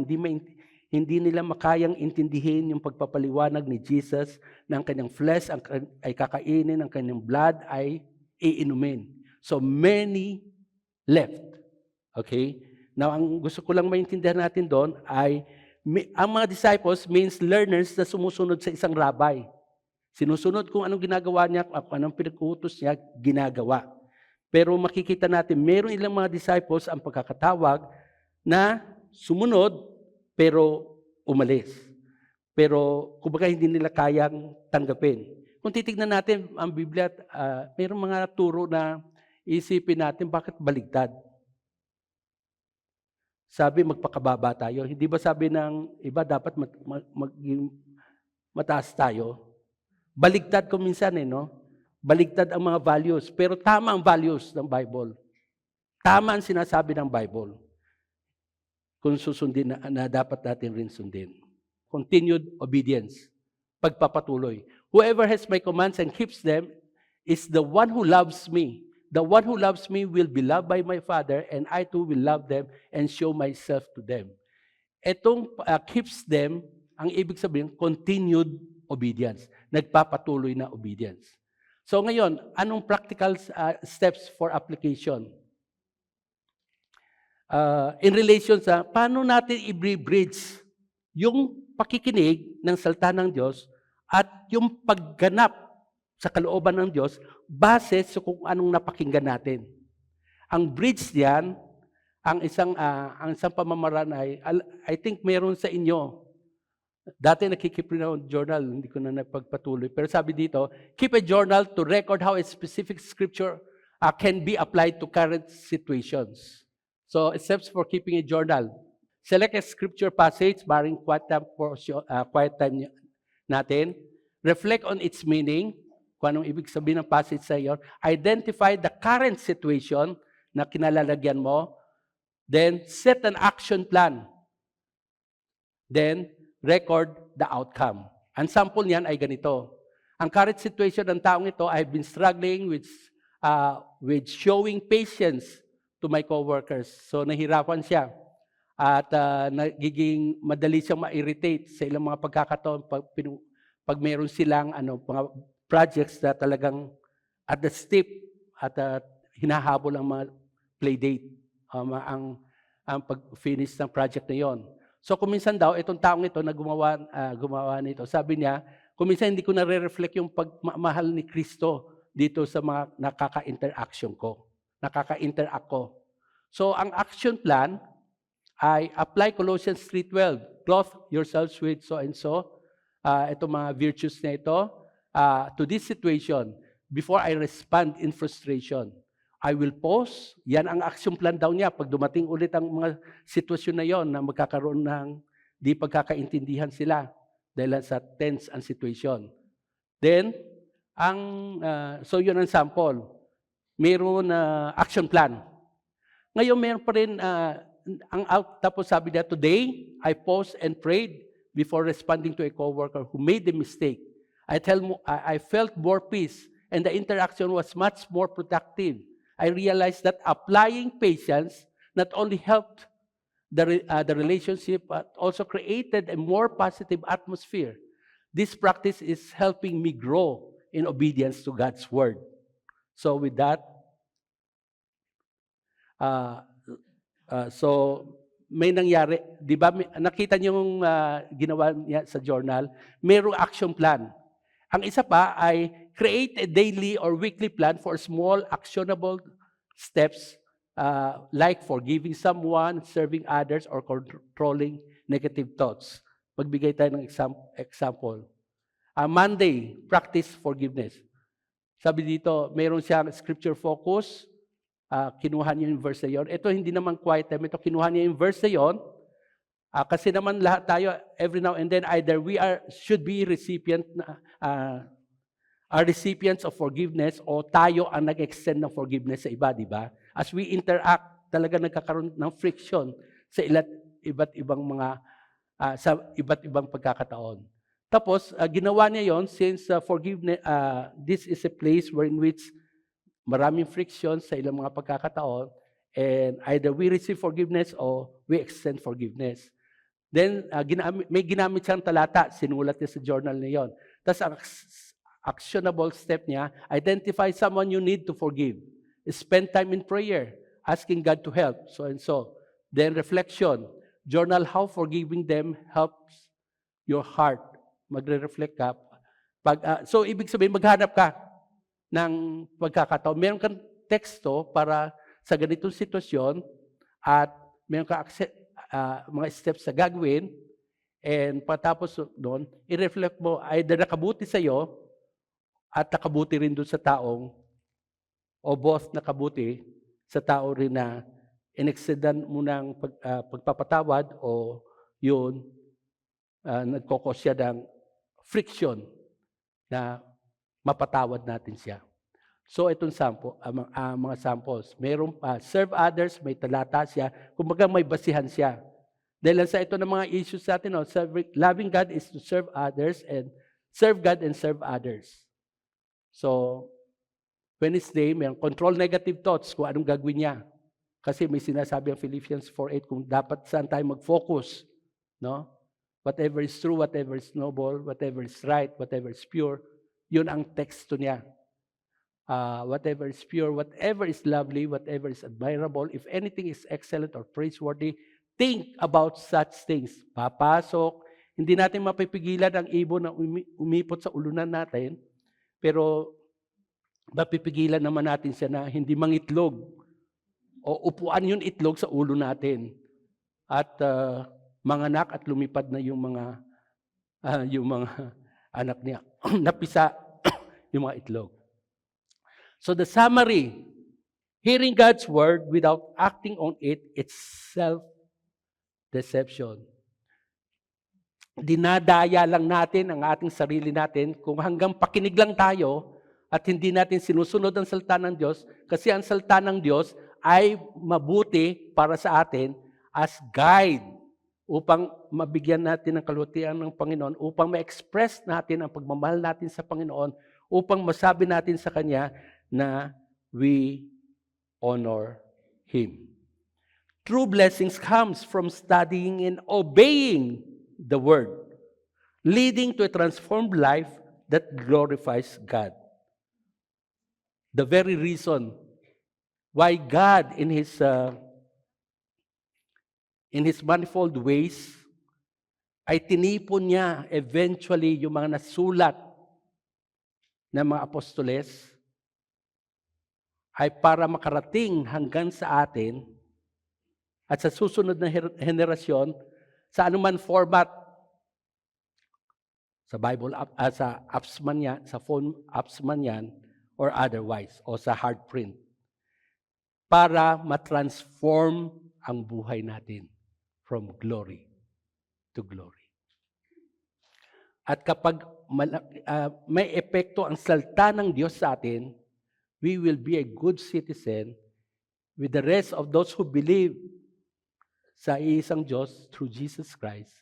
Hindi nila makayang intindihin yung pagpapaliwanag ni Jesus na ang kanyang flesh ay kakainin, ang kanyang blood ay iinumin. So many left. Okay? Now, ang gusto ko lang maintindihan natin doon ay ang mga disciples means learners na sumusunod sa isang rabbi. Sinusunod kung anong ginagawa niya, kung anong pinag-uutos niya, ginagawa. Pero makikita natin, meron ilang mga disciples ang pagkakatawag na sumunod pero umalis. Pero kumbaga hindi nila kayang tanggapin. Kung titignan natin ang Biblia, mayroong mga turo na isipin natin bakit baligtad. Sabi magpakababa tayo. Hindi ba sabi ng iba dapat maging mataas tayo? Baligtad ko minsan no? Baligtad ang mga values. Pero tama ang values ng Bible. Tama ang sinasabi ng Bible. Kung susundin na dapat natin rin sundin. Continued obedience. Pagpapatuloy. Whoever has my commands and keeps them is the one who loves me. The one who loves me will be loved by my Father, and I too will love them and show myself to them. Etong keeps them, ang ibig sabihin, continued obedience. Nagpapatuloy na obedience. So ngayon, anong practical steps for application? In relation sa, paano natin i-bridge yung pakikinig ng salita ng Diyos at yung pagganap sa kalooban ng Diyos base sa kung anong napakinggan natin. Ang bridge diyan, ang isang pamamaraan ay, I think meron sa inyo. Dati nakikip rin ako journal, hindi ko na napagpatuloy. Pero sabi dito, keep a journal to record how a specific scripture can be applied to current situations. So, steps for keeping a journal. Select a scripture passage, barring quiet time natin. Reflect on its meaning, kung anong ibig sabihin ng passage sa iyo. Identify the current situation na kinalalagyan mo. Then, set an action plan. Then, record the outcome. Ang sample niyan ay ganito. Ang current situation ng taong ito, I've been struggling with showing patience to my coworkers. So, nahirapan siya. At nagiging madali siyang ma-irritate sa ilang mga pagkakataon pag meron silang mga projects na talagang at the step at hinahabol ang mga playdate, ang pag-finish ng project na yon. So kuminsan daw, itong taong ito na gumawa nito, sabi niya, kuminsan hindi ko nare-reflect yung pagmamahal ni Kristo dito sa mga nakaka-interact ko. So ang action plan ay apply Colossians 3:12, clothe yourselves with so and so, itong mga virtues na ito, to this situation, before I respond in frustration, I will pause. Yan ang action plan daw niya. Pag dumating ulit ang mga sitwasyon na yon na magkakaroon ng di pagkakaintindihan sila dahil sa tense ang situation. Then, so yun ang sample. Mayroon action plan. Ngayon, mayroon pa rin, tapos sabi niya, today, I paused and prayed before responding to a coworker who made the mistake. I felt more peace, and the interaction was much more productive. I realized that applying patience not only helped the relationship, but also created a more positive atmosphere. This practice is helping me grow in obedience to God's word. So with that, so may nangyari, di ba? Nakita niyo yung ginawa niya sa journal, mayroong action plan. Ang isa pa ay create a daily or weekly plan for small actionable steps like forgiving someone, serving others, or controlling negative thoughts. Magbigay tayo ng example. Monday, practice forgiveness. Sabi dito, mayroon siyang scripture focus. Kinuha niya yung verse na yun. Ito hindi naman quiet time. Ito kinuha niya yung verse na yun. Kasi naman lahat tayo, every now and then, either should be are recipients of forgiveness o tayo ang nag-extend ng forgiveness sa iba, di ba? As we interact, talaga nagkakaroon ng friction sa iba't ibang sa iba't ibang pagkakataon. Tapos, ginawa niya yon since forgiveness, this is a place where in which maraming friction sa ilang mga pagkakataon, and either we receive forgiveness or we extend forgiveness. Then, may ginamit siyang talata, sinulat niya sa journal niya yon. Tapos, ang actionable step niya, identify someone you need to forgive. Spend time in prayer, asking God to help, so and so. Then, reflection. Journal how forgiving them helps your heart. Magre-reflect ka. So, ibig sabihin, maghanap ka ng pagkakataon. Meron kang teksto para sa ganitong sitwasyon at meron kang mga steps na gagawin, and patapos doon, i-reflect mo, either nakabuti sa iyo at nakabuti rin doon sa taong, o both nakabuti sa tao rin na inexceedan mo ng pagpapatawad, o yun, nagkokos siya ng friction na mapatawad natin siya. So, itong mga samples. Mayroong serve others, may talata siya. Kumbaga may basihan siya. Dahil sa ito ng mga issues natin, loving God is to serve others, and serve God and serve others. So, Wednesday, may control negative thoughts kung anong gagawin niya. Kasi may sinasabi ang Philippians 4:8 kung dapat saan tayo mag-focus. No? Whatever is true, whatever is noble, whatever is right, whatever is pure, yun ang teksto niya. Whatever is pure, whatever is lovely, whatever is admirable, if anything is excellent or praiseworthy, think about such things. Papasok, hindi natin mapipigilan ang ibon na umipot sa ulunan natin, pero mapipigilan naman natin siya na hindi mangitlog o upuan yung itlog sa ulo natin. At manganak at lumipad na yung mga anak niya. Napisa yung mga itlog. So the summary, hearing God's word without acting on it, it's self-deception. Dinadaya lang natin ang ating sarili natin kung hanggang pakinig lang tayo at hindi natin sinusunod ang salita ng Diyos, kasi ang salita ng Diyos ay mabuti para sa atin as guide upang mabigyan natin ng kalutian ng Panginoon, upang ma-express natin ang pagmamahal natin sa Panginoon, upang masabi natin sa Kanya na we honor Him. True blessings comes from studying and obeying the Word, leading to a transformed life that glorifies God. The very reason why God in His manifold ways ay tinipon niya eventually yung mga nasulat ng mga apostoles ay para makarating hanggang sa atin at sa susunod na henerasyon sa anuman format, sa Bible sa apps man yan, sa phone apps man yan, or otherwise, o sa hard print, para matransform ang buhay natin from glory to glory. At kapag may epekto ang salita ng Diyos sa atin, we will be a good citizen with the rest of those who believe sa isang Diyos through Jesus Christ.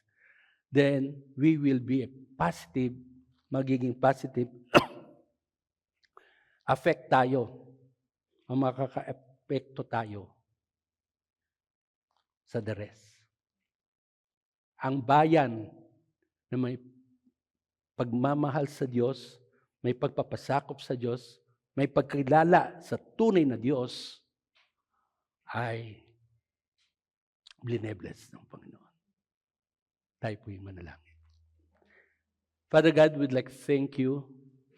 Then we will be a magiging positive affect tayo, o makaka-epekto tayo sa the rest. Ang bayan na may pagmamahal sa Diyos, may pagpapasakop sa Diyos, may pagkilala sa tunay na Diyos, ay blinebless ng Panginoon. Tayo po'y manalangin. Father God, we'd like to thank you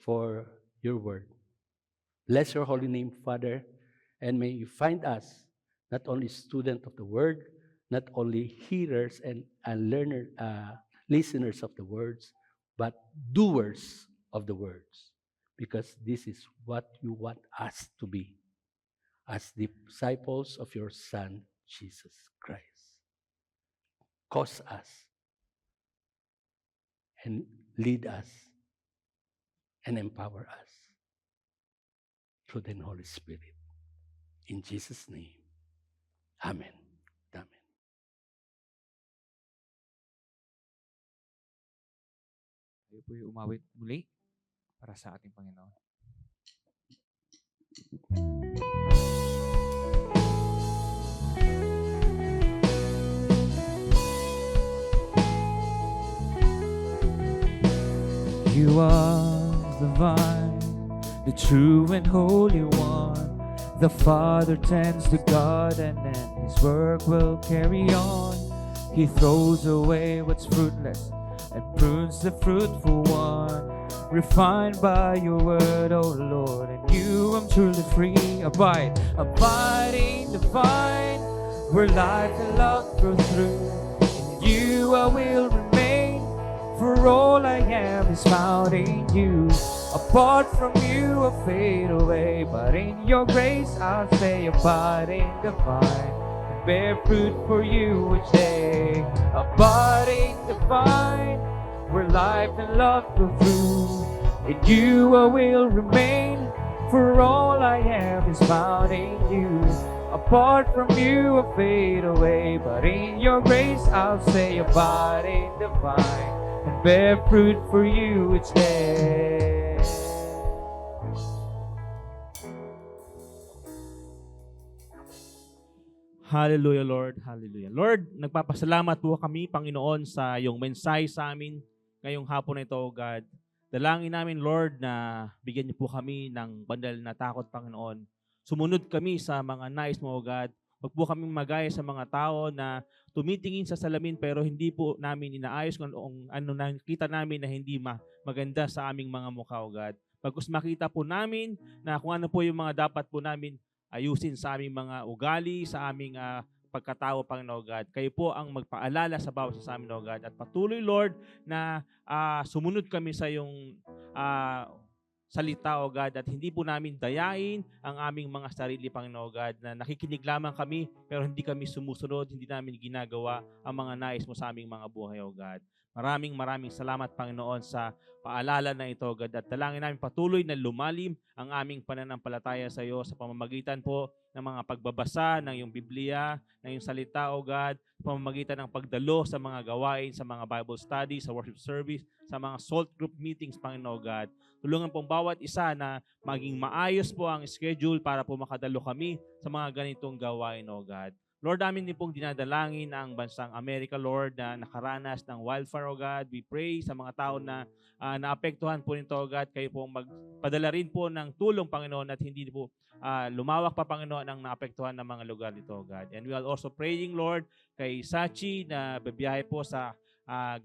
for your word. Bless your holy name, Father, and may you find us not only students of the word, not only hearers and listeners of the words, but doers of the words, because this is what you want us to be as disciples of your Son, Jesus Christ. Cause us and lead us and empower us through the Holy Spirit. In Jesus' name, amen. Amen. Tayo po'y umawit muli para sa ating Panginoon. was the vine, the true and holy one. The Father tends the garden and His work will carry on. He throws away what's fruitless and prunes the fruitful one. Refined by your word, O Lord, and you I'm truly free. Abide in the vine, where life and love grow through. In you I will remain, for all I am is found in you. Apart from you I'll fade away, but in your grace I'll stay. Abide in the vine and bear fruit for you each day. Abide in the vine, where life and love go through. In you I will remain, for all I am is found in you. Apart from you I'll fade away, but in your grace I'll stay. Abide in the vine and bear fruit for you each day. Hallelujah, Lord. Hallelujah. Lord, nagpapasalamat po kami, Panginoon, sa iyong mensahe sa amin ngayong hapon na ito, O God. Dalangin namin, Lord, na bigyan niyo po kami ng bandal na takot, Panginoon. Sumunod kami sa mga nais mo, O God. Huwag po kaming magaya sa mga tao na tumitingin sa salamin pero hindi po namin inaayos kung ano nakita namin na hindi maganda sa aming mga mukha, O God. Pagkus makita po namin na kung ano po yung mga dapat po namin ayusin sa aming mga ugali, sa aming pagkatao, Panginoon God. Kayo po ang magpaalala sa bawat isa sa amin, O God. At patuloy, Lord, na sumunod kami sa iyong salita, O God, at hindi po namin dayain ang aming mga sarili, Panginoon God, na nakikinig lamang kami pero hindi kami sumusunod, hindi namin ginagawa ang mga nais mo sa aming mga buhay, O God. Maraming salamat, Panginoon, sa paalala na ito, God. At dalangin namin patuloy na lumalim ang aming pananampalataya sa iyo sa pamamagitan po ng mga pagbabasa ng iyong Biblia, ng iyong salita, O God, sa pamamagitan ng pagdalo sa mga gawain, sa mga Bible studies, sa worship service, sa mga salt group meetings, Panginoon God. Tulungan pong bawat isa na maging maayos po ang schedule para po makadalo kami sa mga ganitong gawain, O God. Lord, namin din pong dinadalangin ang bansang Amerika, Lord, na nakaranas ng wildfire, O God. We pray sa mga tao na naapektuhan po nito, O God. Kayo pong magpadala rin po ng tulong, Panginoon, at hindi po lumawak pa, Panginoon, ang naapektuhan ng mga lugar nito, O God. And we are also praying, Lord, kay Sachi na babiyahe po sa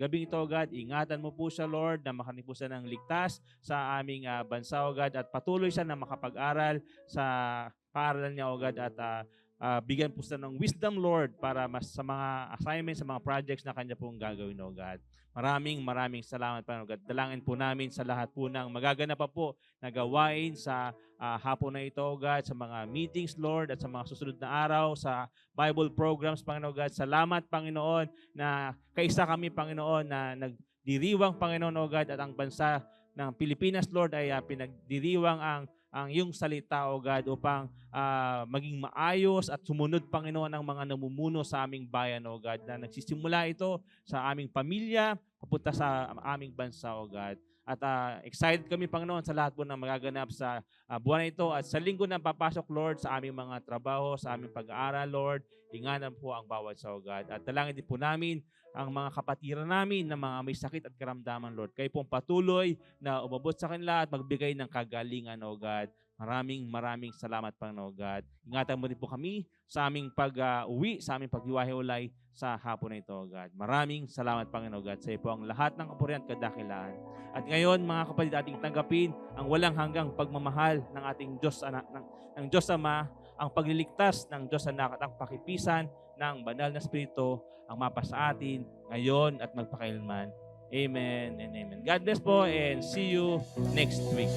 gabing ito, O God. Ingatan mo po siya, Lord, na makarating po siya ng ligtas sa aming bansa, O God. At patuloy siya na makapag-aral sa paaralan niya, O God. At bigyan po siya ng wisdom, Lord, para mas sa mga assignments, sa mga projects na kanya pong gagawin, O God. Maraming salamat, Panginoon God. Dalangin po namin sa lahat po ng magaganap pa po na gawain sa hapon na ito, O God, sa mga meetings, Lord, at sa mga susunod na araw, sa Bible programs, Panginoon God. Salamat, Panginoon, na kaisa kami, Panginoon, na nagdiriwang, Panginoon, O God, at ang bansa ng Pilipinas, Lord, ay pinagdiriwang ang iyong salita, O God, upang maging maayos at sumunod, Panginoon, ang mga namumuno sa aming bayan, O God, na nagsisimula ito sa aming pamilya, papunta sa aming bansa, O God. At excited kami, Panginoon, sa lahat po ng magaganap sa buwan na ito at sa linggo na papasok, Lord, sa aming mga trabaho, sa aming pag-aaral, Lord. Ingatan po ang bawat sa, O God. At dalangin din po namin ang mga kapatiran namin na mga may sakit at karamdaman, Lord. Kayo pong patuloy na umabot sa kanila at magbigay ng kagalingan, O God. Maraming salamat, Panginoon God. Ingatan mo din po kami sa aming pag-uwi, sa aming paghiwa-hiwalay sa hapon na ito, O God. Maraming salamat, Panginoon God. Sa iyo po ang lahat ng kapurihan at kadakilaan. At ngayon, mga kapatid, ating tanggapin ang walang hanggang pagmamahal ng ating Diyos, ng Diyos Ama, ang pagliligtas ng Diyos Anak at ang pakipisan ng banal na Espiritu ang mapa sa atin ngayon at magpakailanman. Amen and amen. God bless po and see you next week.